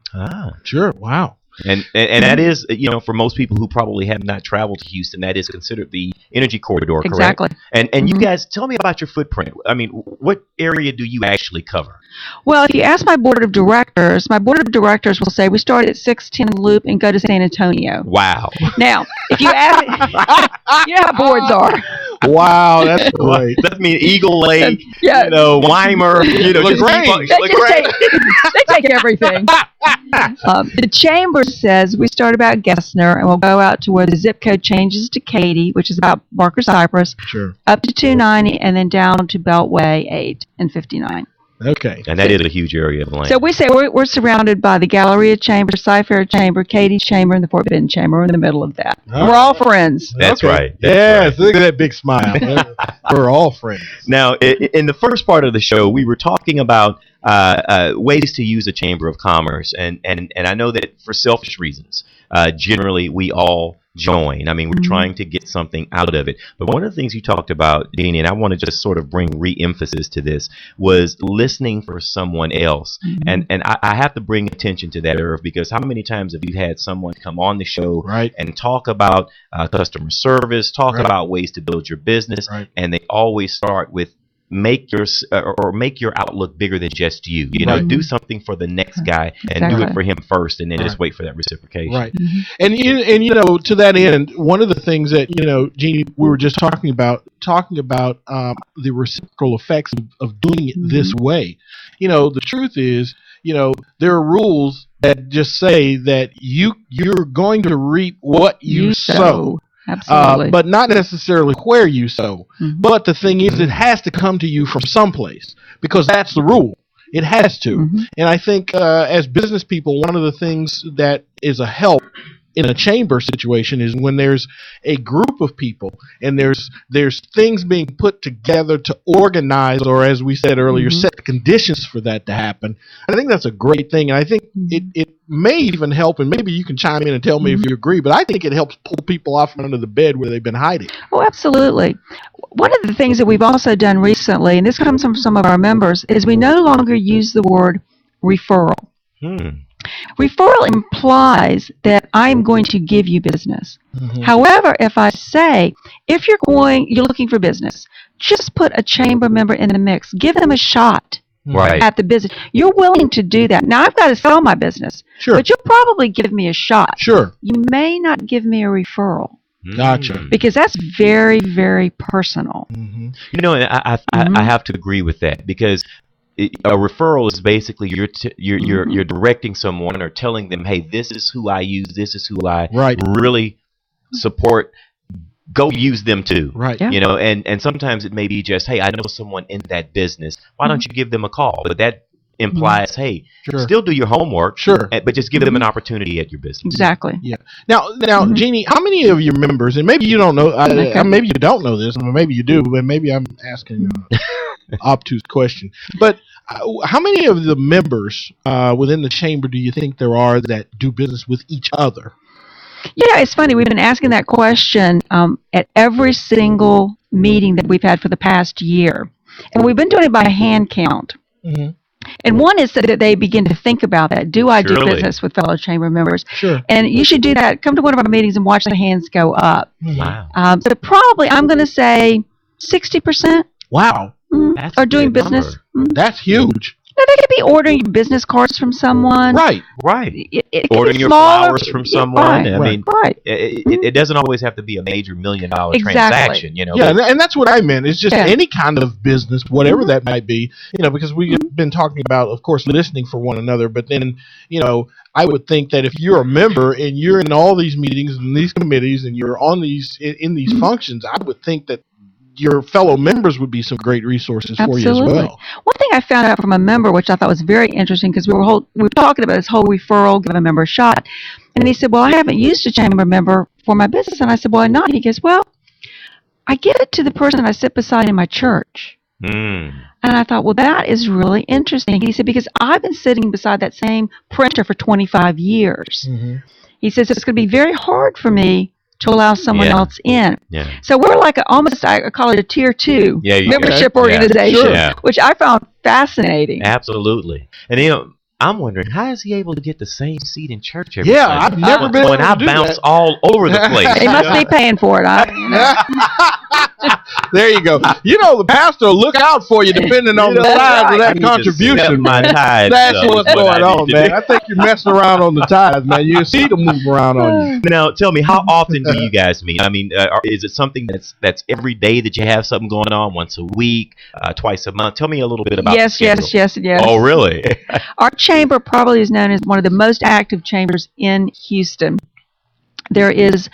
Sure. Wow. And that is, you know, for most people who probably have not traveled to Houston, that is considered the energy corridor, correct? Exactly. And you guys, tell me about your footprint. I mean, what area do you actually cover? Well, if you ask my board of directors will say we start at 610 Loop and go to San Antonio. Wow. Now, if you ask, you know how boards are. Wow, that's great. That means Eagle Lake, Yeah. you know, Weimer, you know, LaGrange. They take everything. The chamber says we start about Gessner and we'll go out to where the zip code changes to Katy, which is about Barker Cypress, Sure. up to 290, and then down to Beltway 8 and 59. Okay. And that is a huge area of land. So we say we're surrounded by the Galleria Chamber, Cy-Fair Chamber, Katy Chamber, and the Fort Bend Chamber. We're in the middle of that. Oh. We're all friends. That's right. Yes, look at that big smile. We're all friends. Now, in the first part of the show, we were talking about ways to use a chamber of commerce, and I know that for selfish reasons, generally we all join. I mean, we're trying to get something out of it. But one of the things you talked about, Jeannie, and I want to just sort of bring re-emphasis to this, was listening for someone else. And I have to bring attention to that, Irv, because how many times have you had someone come on the show and talk about customer service, talk about ways to build your business, and they always start with make your outlook bigger than just you. You know, do something for the next guy and do it for him first, and then just wait for that reciprocation. Right. And you know, to that end, one of the things that, you know, Jeannie, we were just talking about the reciprocal effects of doing it this way. You know, the truth is, you know, there are rules that just say that you're going to reap what you sow. Absolutely. But not necessarily where you sow. But the thing is, it has to come to you from someplace, because that's the rule. It has to. And I think as business people, one of the things that is a help in a chamber situation is when there's a group of people and there's things being put together to organize, or as we said earlier, set the conditions for that to happen. I think that's a great thing. And I think it may even help, and maybe you can chime in and tell me if you agree, but I think it helps pull people out from under the bed where they've been hiding. Oh, absolutely. One of the things that we've also done recently, and this comes from some of our members, is we no longer use the word referral. Referral implies that I'm going to give you business. However, if I say, if you're looking for business, just put a chamber member in the mix, give them a shot at the business. You're willing to do that. Now, I've got to sell my business, but you'll probably give me a shot. You may not give me a referral. Gotcha. Because that's very, very personal. You know, and I have to agree with that, because a referral is basically you're directing someone or telling them, hey, this is who I use, this is who I really support. Go use them too. You know, and sometimes it may be just, hey, I know someone in that business. Why don't you give them a call? But that implies, hey, still do your homework, but just give them an opportunity at your business. Exactly. Yeah. Now, Jeannie, how many of your members, and maybe you don't know, maybe you don't know this, or maybe you do, but maybe I'm asking an obtuse question. But how many of the members within the chamber do you think there are that do business with each other? Yeah, it's funny. We've been asking that question at every single meeting that we've had for the past year. And we've been doing it by hand count. And one is that they begin to think about that. Do I do business with fellow chamber members? And you should do that. Come to one of our meetings and watch the hands go up. Wow. So probably, I'm going to say 60%. Wow. Are doing business. That's huge. Now, they could be ordering business cards from someone. Right. It ordering your flowers from someone. I mean, it doesn't always have to be a major $1 million transaction, you know. Yeah, and that's what I meant. It's just any kind of business, whatever that might be, you know, because we've been talking about, of course, listening for one another. But then, you know, I would think that if you're a member and you're in all these meetings and these committees and you're on these in these functions, I would think that your fellow members would be some great resources for you as well. One thing I found out from a member, which I thought was very interesting, because we were talking about this whole referral, give a member a shot, and he said, well, I haven't used a chamber member for my business. And I said, why not? He goes, well, I give it to the person I sit beside in my church. And I thought, well, that is really interesting. He said, because I've been sitting beside that same printer for 25 years. He says, it's going to be very hard for me to allow someone else in. So we're like almost, I call it a tier 2 membership organization, which I found fascinating. Absolutely. And you know, I'm wondering, how is he able to get the same seat in church every Sunday? I've never been able to do bounce that. all over the place. He must be paying for it. There you go. You know, the pastor will look out for you depending on the size of that contribution. That's what's going on, man. I think you're messing around on the tithes, man. You see them move around on you. Now, tell me, how often do you guys meet? I mean, is it something that's every day that you have something going on, once a week, twice a month? Tell me a little bit about Yes. Oh, really? Our chamber probably is known as one of the most active chambers in Houston. There is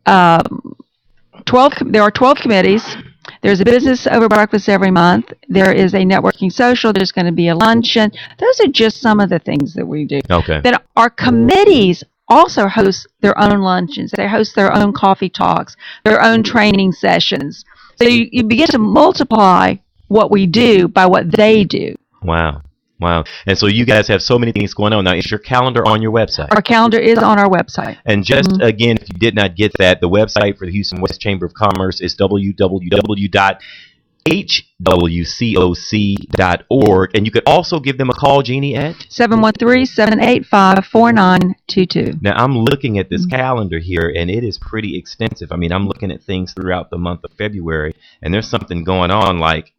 there are 12 committees. There's a business over breakfast every month. There is a networking social. There's going to be a luncheon. Those are just some of the things that we do. Okay. Then our committees also host their own luncheons. They host their own coffee talks, their own training sessions. So you begin to multiply what we do by what they do. Wow. Wow. And so you guys have so many things going on. Now, is your calendar on your website? Our calendar is on our website. And just again, if you did not get that, the website for the Houston West Chamber of Commerce is www.hwcoc.org. And you could also give them a call, Jeannie, at 713-785-4922. Now, I'm looking at this calendar here, and it is pretty extensive. I mean, I'm looking at things throughout the month of February, and there's something going on like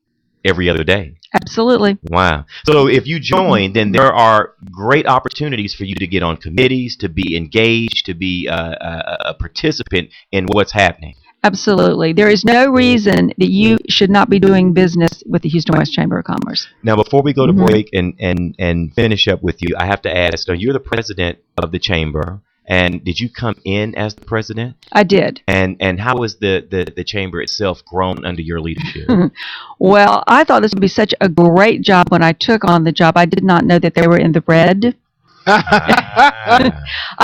every other day. Absolutely. Wow. So if you join, then there are great opportunities for you to get on committees, to be engaged, to be a participant in what's happening. Absolutely. There is no reason that you should not be doing business with the Houston West Chamber of Commerce. Now, before we go to break and finish up with you, I have to ask, so you're the president of the chamber, and did you come in as the president? I did. And how has the chamber itself grown under your leadership? Well, I thought this would be such a great job when I took on the job. I did not know that they were in the red. I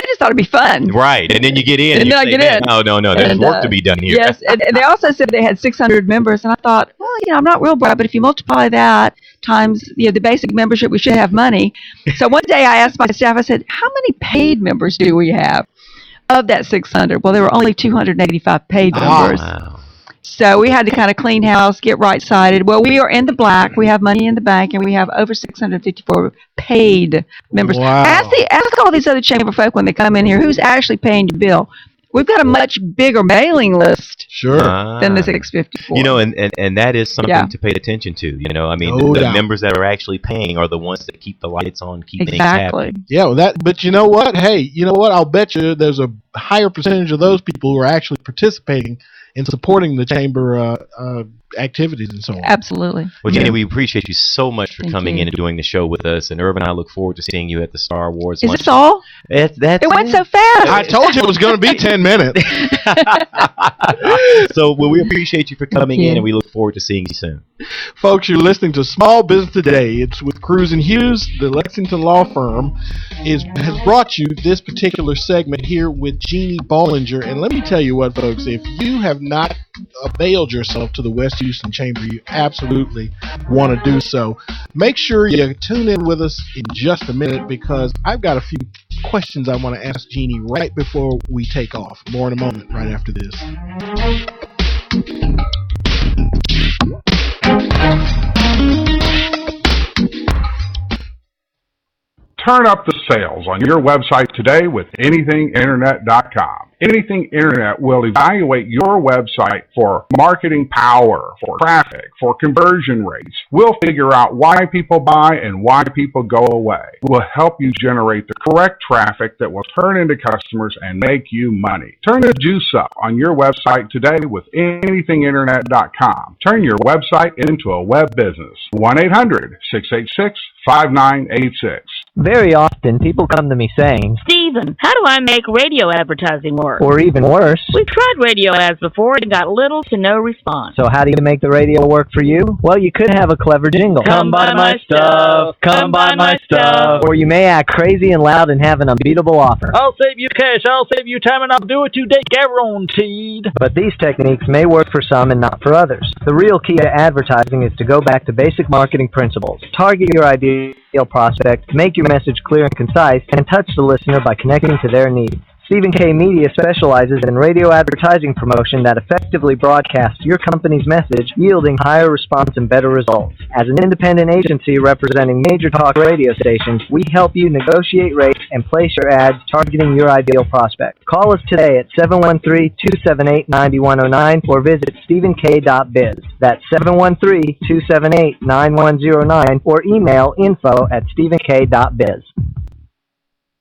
just thought it'd be fun. Right, and then you get in, and then I get in. No, there's work to be done here. Yes, and they also said they had 600 members, and I thought, well, I'm not real bright, but if you multiply that times the basic membership, we should have money. So one day I asked my staff, I said, how many paid members do we have of that 600? Well, there were only 285 paid members. Wow. So we had to kind of clean house, get right-sided. Well, we are in the black. We have money in the bank, and we have over 654 paid members. Wow. Ask all these other chamber folk when they come in here, who's actually paying your bill. We've got a much bigger mailing list than the 654. And that is something to pay attention to. I mean, the members that are actually paying are the ones that keep the lights on, keep things happening. Yeah, but you know what? Hey, I'll bet you there's a higher percentage of those people who are actually participating in supporting the chamber activities and so on. Absolutely. Well, Jeannie, we appreciate you so much for coming in and doing the show with us. And Irv and I look forward to seeing you at the Star Wars. Is this all? It went so fast. I told you it was going to be 10 minutes. So we appreciate you for coming in, and we look forward to seeing you soon. Folks, you're listening to Small Business Today. It's with Cruz and Hughes. The Lexington law firm has brought you this particular segment here with Jeannie Bollinger. And let me tell you what, folks, if you have not availed yourself to the West Houston Chamber, you absolutely want to do so. Make sure you tune in with us in just a minute, because I've got a few questions I want to ask Jeannie right before we take off. More in a moment, right after this. Turn up the sales on your website today with anythinginternet.com. Anything Internet will evaluate your website for marketing power, for traffic, for conversion rates. We'll figure out why people buy and why people go away. We'll help you generate the correct traffic that will turn into customers and make you money. Turn the juice up on your website today with anythinginternet.com. Turn your website into a web business. 1-800-686-5986. Very often, people come to me saying, Stephen, how do I make radio advertising work? Or even worse, We've tried radio ads before and got little to no response. so how do you make the radio work for you? Well, you could have a clever jingle. Come buy my stuff. Come buy my stuff. Or you may act crazy and loud and have an unbeatable offer. I'll save you cash. I'll save you time, and I'll do it today, guaranteed. But these techniques may work for some and not for others. The real key to advertising is to go back to basic marketing principles. Target your ideal prospect, make your message clear and concise, and touch the listener by connecting to their needs. Stephen K. Media specializes in radio advertising promotion that effectively broadcasts your company's message, yielding higher response and better results. As an independent agency representing major talk radio stations, we help you negotiate rates and place your ads targeting your ideal prospect. Call us today at 713-278-9109 or visit stephenk.biz. That's 713-278-9109 or email info@stephenk.biz.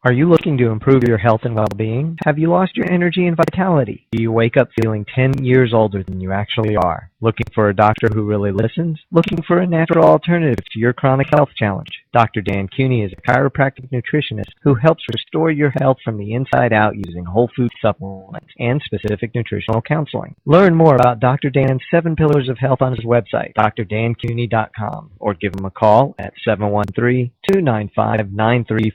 Are you looking to improve your health and well-being? Have you lost your energy and vitality? Do you wake up feeling 10 years older than you actually are? Looking for a doctor who really listens? Looking for a natural alternative to your chronic health challenge? Dr. Dan Cooney is a chiropractic nutritionist who helps restore your health from the inside out using whole food supplements and specific nutritional counseling. Learn more about Dr. Dan's 7 Pillars of Health on his website, drdancooney.com, or give him a call at 713-295-9358.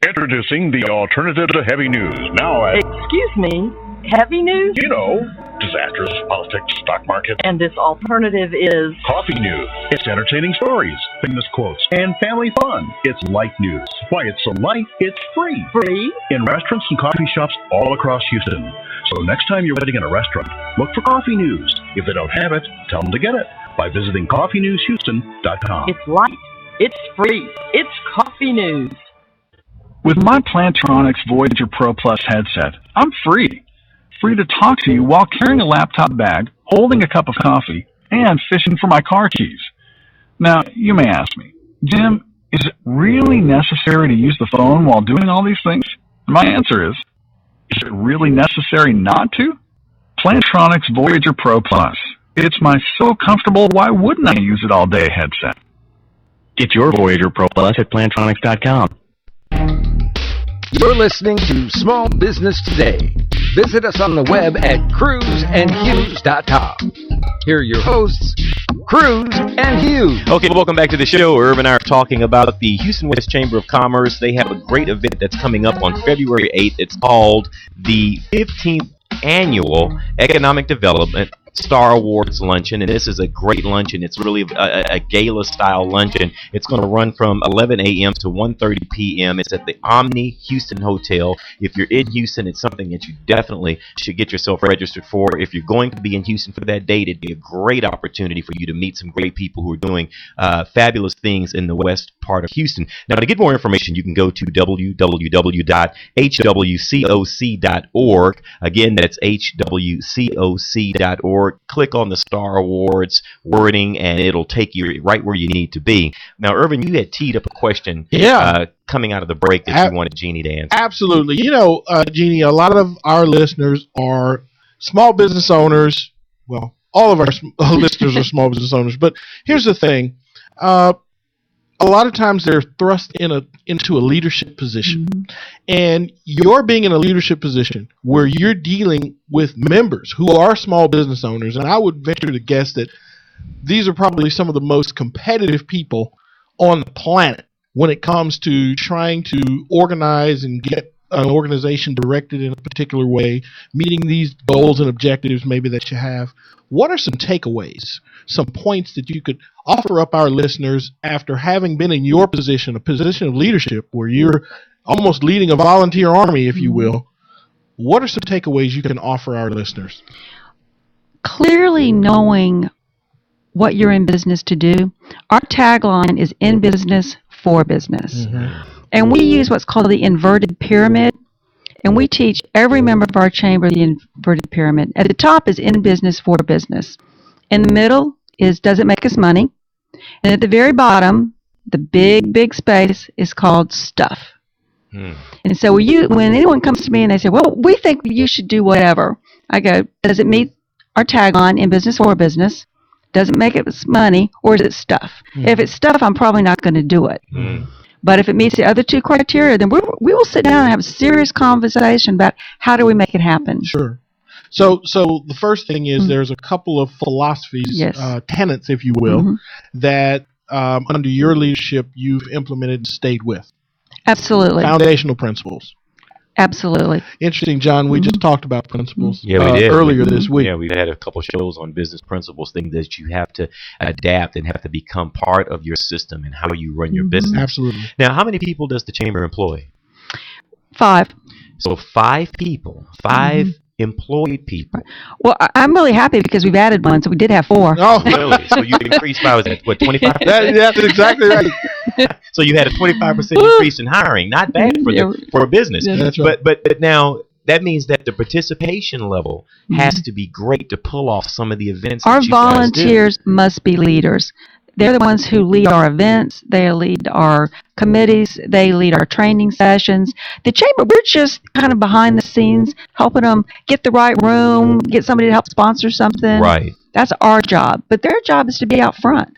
Introducing the alternative to heavy news. Now at... Excuse me, Heavy news? You know, disasters, politics, stock market. And this alternative is Coffee news. It's entertaining stories, famous quotes, and family fun. It's light news. Why it's so light, it's free. free. In restaurants and coffee shops all across Houston. So next time you're waiting in a restaurant, look for coffee news. If they don't have it, tell them to get it by visiting coffeenewshouston.com. It's light. It's free. It's coffee news. With my Plantronics Voyager Pro Plus headset, I'm free. Free to talk to you while carrying a laptop bag, holding a cup of coffee, and fishing for my car keys. Now, you may ask me, Jim, is it really necessary to use the phone while doing all these things? And my answer is it really necessary not to? Plantronics Voyager Pro Plus. It's my so comfortable, why wouldn't I use it all day headset. Get your Voyager Pro Plus at Plantronics.com. You're listening to Small Business Today. Visit us on the web at cruzandhughes.com. Here are your hosts, Cruz and Hughes. Okay, welcome back to the show. Irv and I are talking about the Houston West Chamber of Commerce. They have a great event that's coming up on February 8th. It's called the 15th Annual Economic Development Star Awards Luncheon, and this is a great luncheon. It's really a gala-style luncheon. It's going to run from 11 a.m. to 1:30 p.m. It's at the Omni Houston Hotel. If you're in Houston, it's something that you definitely should get yourself registered for. If you're going to be in Houston for that date, it'd be a great opportunity for you to meet some great people who are doing fabulous things in the west part of Houston. Now, to get more information, you can go to www.hwcoc.org. Again, that's hwcoc.org. Click on the Star Awards wording, and it'll take you right where you need to be. Now, Irvin, you had teed up a question coming out of the break that you wanted Jeannie to answer. Absolutely. You know, Jeannie, a lot of our listeners are small business owners. Well, all of our listeners are small business owners. But here's the thing. A lot of times they're thrust into a leadership position. Mm-hmm. And you're being in a leadership position where you're dealing with members who are small business owners. And I would venture to guess that these are probably some of the most competitive people on the planet when it comes to trying to organize and get an organization directed in a particular way, meeting these goals and objectives maybe that you have. What are some takeaways, some points that you could offer up our listeners after having been in your position, a position of leadership where you're almost leading a volunteer army, if you will? What are some takeaways you can offer our listeners? Clearly knowing what you're in business to do. Our tagline is in business for business. Mm-hmm. And we use what's called the inverted pyramid. And we teach every member of our chamber the inverted pyramid. At the top is in business for business. In the middle is does it make us money? And at the very bottom, the big space is called stuff. And so when anyone comes to me and they say, well, we think you should do whatever, I go, does it meet our tagline, in business for business? Does it make us money, or is it stuff? If it's stuff, I'm probably not going to do it. But if it meets the other two criteria, then we will sit down and have a serious conversation about how do we make it happen. Sure. So the first thing is there's a couple of philosophies, tenets, if you will, that under your leadership you've implemented and stayed with. Absolutely. Foundational principles. Absolutely. Interesting, John. We just talked about principles we did. Earlier this week. Yeah, we've had a couple shows on business principles, things that you have to adapt and have to become part of your system and how you run your business. Absolutely. Now, how many people does the chamber employ? 5. So 5 people, 5 employed people. Well, I'm really happy because we've added one, so we did have 4. Oh, really? So you increased by, 25%? That's exactly right. So you had a 25% increase in hiring. Not bad for a business. Yeah, that's right. But now that means that the participation level has to be great to pull off some of the events. Our volunteers must be leaders. They're the ones who lead our events. They lead our committees. They lead our training sessions. The chamber, we're just kind of behind the scenes, helping them get the right room, get somebody to help sponsor something. Right. That's our job. But their job is to be out front.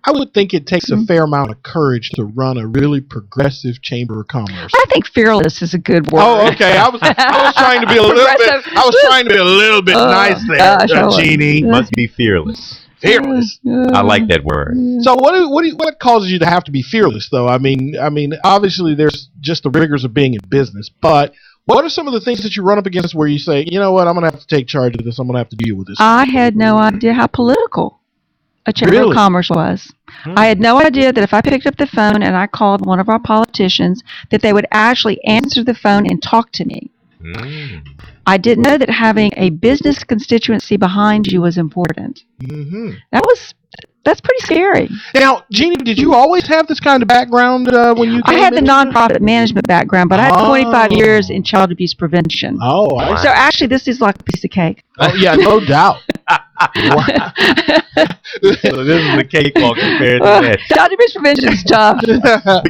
I would think it takes a fair amount of courage to run a really progressive chamber of commerce. I think fearless is a good word. Oh, okay. I was trying to be a little bit. I was trying to be a little bit nice there, Jeannie. Must be fearless. Fearless. I like that word. So what causes you to have to be fearless, though? I mean, obviously there's just the rigors of being in business, but What are some of the things that you run up against where you say, you know what, I'm going to have to take charge of this. I'm going to have to deal with this. I had no idea how political a Chamber of Commerce was. I had no idea that if I picked up the phone and I called one of our politicians, that they would actually answer the phone and talk to me. I didn't know that having a business constituency behind you was important. That's pretty scary. Now, Jeannie, did you always have this kind of background when you came I had the nonprofit management background, but I had 25 years in child abuse prevention. Oh, I see. So actually, this is like a piece of cake. Oh, yeah, no doubt. So this is a cakewalk compared to that. Child abuse prevention is tough.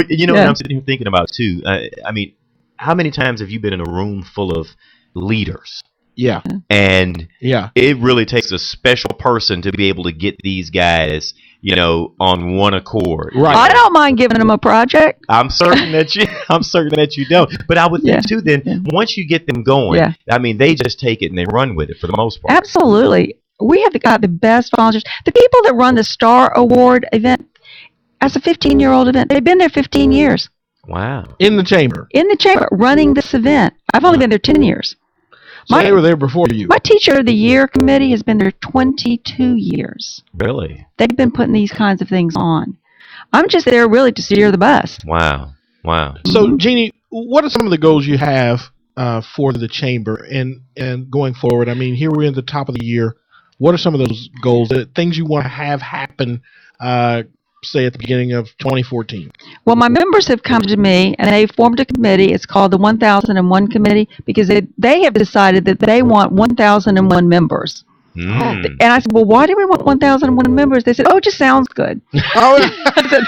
You know what I'm sitting here thinking about, too? I mean, how many times have you been in a room full of leaders? Yeah. And it really takes a special person to be able to get these guys, you know, on one accord. Right. I don't mind giving them a project. I'm certain that you don't. But I would think too then once you get them going, I mean they just take it and they run with it for the most part. Absolutely. We have got the best volunteers. The people that run the Star Award event as a 15-year-old event, they've been there 15 years. Wow. In the chamber. In the chamber running this event. I've only been there 10 years. So they were there before you. My Teacher of the Year committee has been there 22 years. Really? They've been putting these kinds of things on. I'm just there really to steer the bus. Wow. So, Jeannie, what are some of the goals you have for the chamber and going forward? I mean, here we're in the top of the year. What are some of those goals, things you want to have happen, say, at the beginning of 2014? Well, my members have come to me, and they formed a committee. It's called the 1001 Committee, because they have decided that they want 1001 members. And I said, well, why do we want 1001 members? They said, oh, it just sounds good. I said,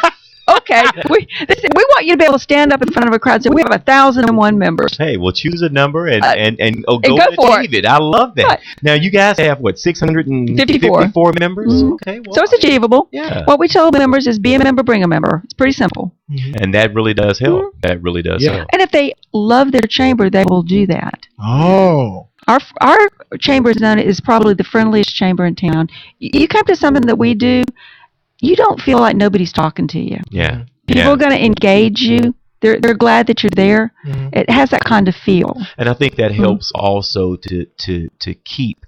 okay. They said, we want you to be able to stand up in front of a crowd and say, we have 1001 members. Hey, well, choose a number and go for achieve it. I love that. Right. Now, you guys have, 654 members? Okay. Well, so it's achievable. Yeah. What we tell members is be a member, bring a member. It's pretty simple. And that really does help. That really does help. And if they love their chamber, they will do that. Oh. Our chamber is known as probably the friendliest chamber in town. You come to something that we do, you don't feel like nobody's talking to you. Yeah. People are going to engage you. They're glad that you're there. It has that kind of feel. And I think that helps also to keep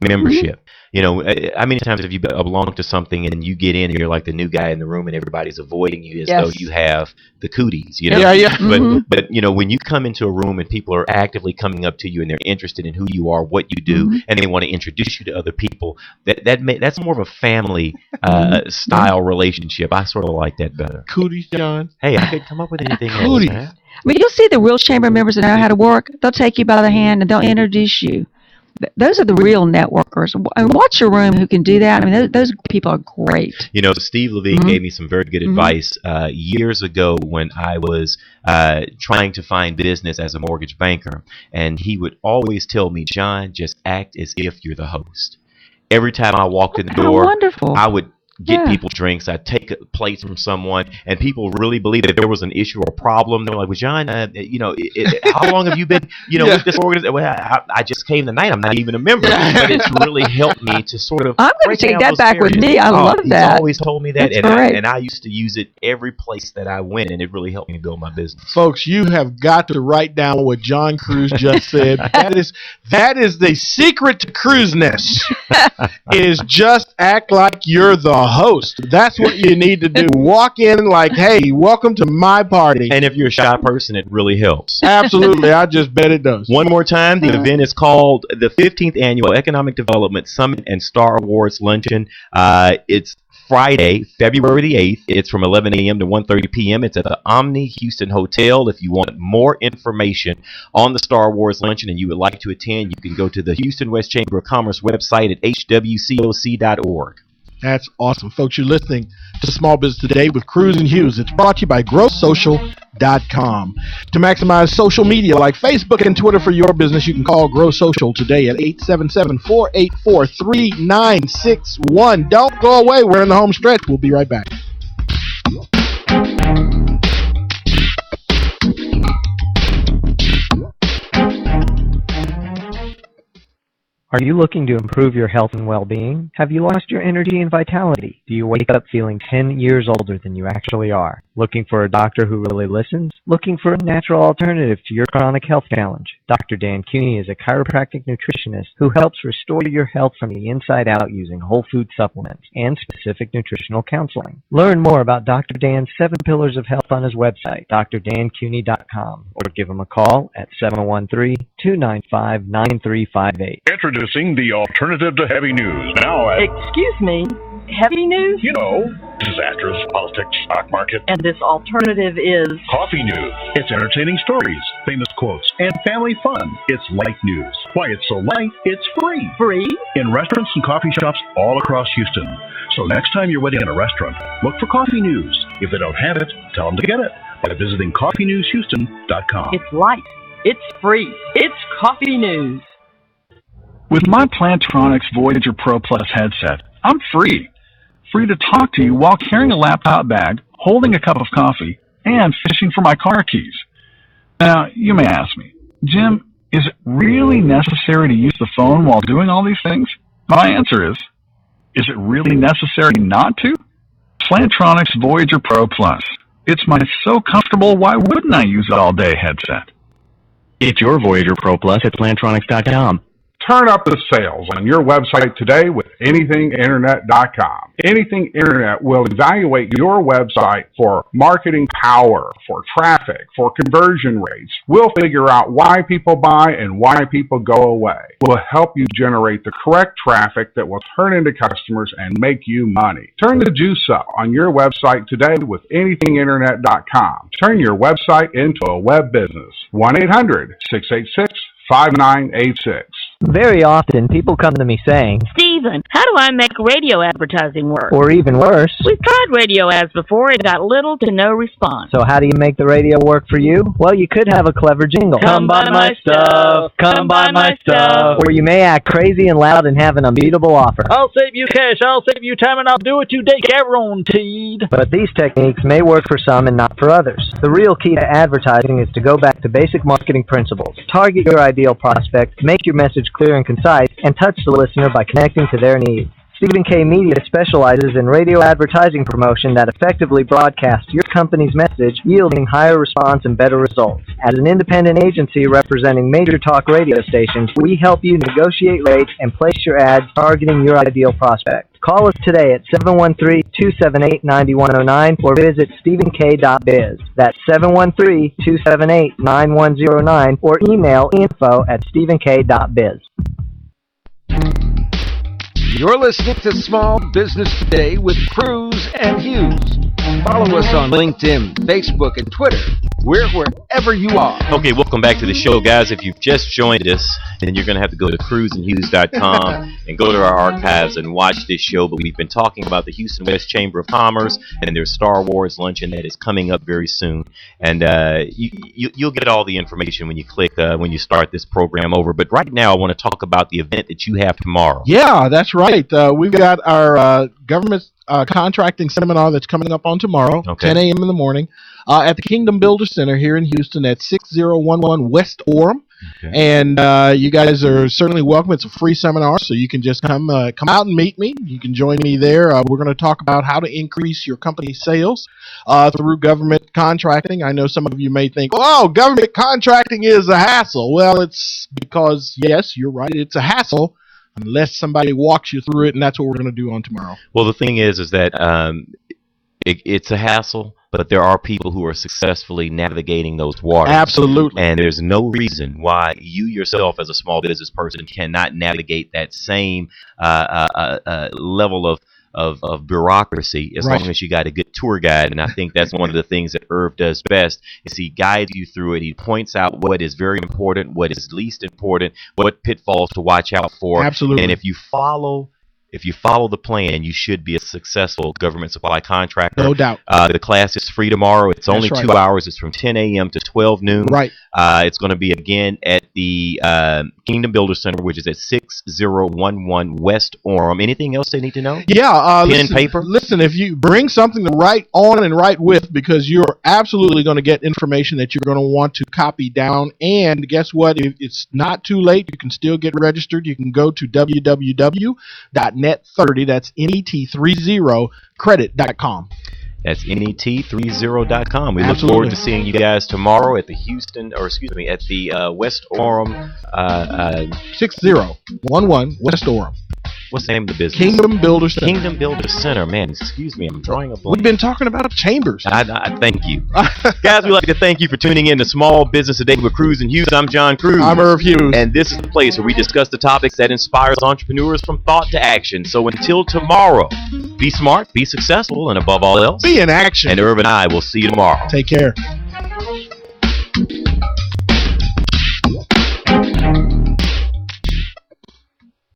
membership. You know, how many times have you belonged to something and you get in and you're like the new guy in the room and everybody's avoiding you as though you have the cooties, you know? Yeah. But, you know, when you come into a room and people are actively coming up to you and they're interested in who you are, what you do, and they want to introduce you to other people, that's more of a family style relationship. I sort of like that better. Cooties, John. Hey, I could come up with anything else, Cooties. man. I mean, you'll see the real chamber members that know how to work. They'll take you by the hand and they'll introduce you. Those are the real networkers. And watch your room who can do that. I mean, those people are great. You know, Steve Levine gave me some very good advice years ago when I was trying to find business as a mortgage banker. And he would always tell me, John, just act as if you're the host. Every time I walked in the door, I would get people drinks. I'd take plates from someone, and people really believed that if there was an issue or a problem, they were like, well, John, you know, how long have you been, you know, with this organization? Well, I just came tonight. I'm not even a member. But it's really helped me to sort of I'm going to take that back with me. I love that. He's always told me that, That's and I used to use it every place that I went, and it really helped me build my business. Folks, you have got to write down what John Cruz just said. That is the secret to cruiseness, is just act like you're the host. That's what you need to do. Walk in like, hey, welcome to my party. And if you're a shy person, it really helps. Absolutely. I just bet it does. One more time, the event is called the 15th Annual Economic Development Summit and Star Awards Luncheon. It's Friday, February the 8th. It's from 11 a.m. to 1:30 p.m. It's at the Omni Houston Hotel. If you want more information on the Star Wars Luncheon and you would like to attend, you can go to the Houston West Chamber of Commerce website at hwcoc.org. That's awesome. Folks, you're listening to Small Business Today with Cruz and Hughes. It's brought to you by GrowSocial.com. To maximize social media like Facebook and Twitter for your business, you can call Grow Social today at 877-484-3961. Don't go away. We're in the home stretch. We'll be right back. Are you looking to improve your health and well-being? Have you lost your energy and vitality? Do you wake up feeling 10 years older than you actually are? Looking for a doctor who really listens? Looking for a natural alternative to your chronic health challenge? Dr. Dan Cuny is a chiropractic nutritionist who helps restore your health from the inside out using whole food supplements and specific nutritional counseling. Learn more about Dr. Dan's 7 Pillars of Health on his website, drdancuny.com, or give him a call at 713-295-9358. Introducing the alternative to heavy news. Now at, Excuse me, heavy news? you know, disasters, politics, stock market, And this alternative is... coffee news. It's entertaining stories, famous quotes, and family fun. It's light news. Why it's so light, it's free. Free? In restaurants and coffee shops all across Houston. So next time you're waiting in a restaurant, look for coffee news. If they don't have it, tell them to get it by visiting coffeenewshouston.com. It's light. It's free. It's coffee news. With my Plantronics Voyager Pro Plus headset, I'm free. Free to talk to you while carrying a laptop bag, holding a cup of coffee, and fishing for my car keys. Now, you may ask me, Jim, is it really necessary to use the phone while doing all these things? My answer is it really necessary not to? Plantronics Voyager Pro Plus. It's my so comfortable, why wouldn't I use it all day headset. It's your Voyager Pro Plus at Plantronics.com. Turn up the sales on your website today with anythinginternet.com. Anything Internet will evaluate your website for marketing power, for traffic, for conversion rates. We'll figure out why people buy and why people go away. We'll help you generate the correct traffic that will turn into customers and make you money. Turn the juice up on your website today with anythinginternet.com. Turn your website into a web business. 1-800-686-5986. Very often, people come to me saying, Stephen, how do I make radio advertising work? or even worse, We've tried radio ads before and got little to no response. so how do you make the radio work for you? Well, you could have a clever jingle. Come buy my stuff. Come buy my stuff. Or you may act crazy and loud and have an unbeatable offer. I'll save you cash, I'll save you time, and I'll do it today, guaranteed. But these techniques may work for some and not for others. The real key to advertising is to go back to basic marketing principles. Target your ideal prospect, make your message clear and concise, and touch the listener by connecting to their needs. Stephen K. Media specializes in radio advertising promotion that effectively broadcasts your company's message, yielding higher response and better results. As an independent agency representing major talk radio stations, we help you negotiate rates and place your ads targeting your ideal prospect. Call us today at 713-278-9109 or visit stephenk.biz. That's 713-278-9109 or email info@stephenk.biz. You're listening to Small Business Today with Cruz and Hughes. Follow us on LinkedIn, Facebook, and Twitter. We're wherever you are. Okay, welcome back to the show, guys. If you've just joined us, then you're going to have to go to cruzandhughes.com and go to our archives and watch this show. But we've been talking about the Houston West Chamber of Commerce and their Star Wars luncheon that is coming up very soon. And you'll get all the information when you click, when you start this program over. But right now, I want to talk about the event that you have tomorrow. Yeah, that's right. We've got our government contracting seminar that's coming up on tomorrow, 10 a.m. in the morning, at the Kingdom Builder Center here in Houston at 6011 West Orem. Okay. And you guys are certainly welcome. It's a free seminar, so you can just come out and meet me. You can join me there. We're going to talk about how to increase your company's sales through government contracting. I know some of you may think, oh, government contracting is a hassle. Well, it's because, yes, you're right, it's a hassle, unless somebody walks you through it, and that's what we're going to do on tomorrow. Well, the thing is that it's a hassle, but there are people who are successful navigating those waters. Absolutely. And there's no reason why you yourself as a small business person cannot navigate that same level of bureaucracy as long as you got a good tour guide. And I think that's one of the things that Irv does best is he guides you through it. He points out what is very important, what is least important, what pitfalls to watch out for. Absolutely. And if you follow the plan, you should be a successful government supply contractor. No doubt. The class is free tomorrow. It's only 2 hours. It's from 10 a.m. to 12 noon. Right. It's going to be again at the Kingdom Builder Center, which is at 6011 West Orem. Anything else they need to know? Yeah. Pen and paper? Listen, if you bring something to write on and write with, because you're absolutely going to get information that you're going to want to copy down. And guess what? If it's not too late, you can still get registered. You can go to www.net30, that's NET30, credit.com. That's net30.com. We look Absolutely. forward to seeing you guys tomorrow at the at the West Orem. 6011 West Orem. What's the name of the business? Kingdom Builder Center. Kingdom Builder Center. Man, excuse me, I'm drawing a blank. We've been talking about chambers. I thank you. Guys, we'd like to thank you for tuning in to Small Business Today with Cruz and Hughes. I'm John Cruz. I'm Irv Hughes. And this is the place where we discuss the topics that inspires entrepreneurs from thought to action. So until tomorrow, be smart, be successful, and above all else, be in action. And Irv and I will see you tomorrow. Take care.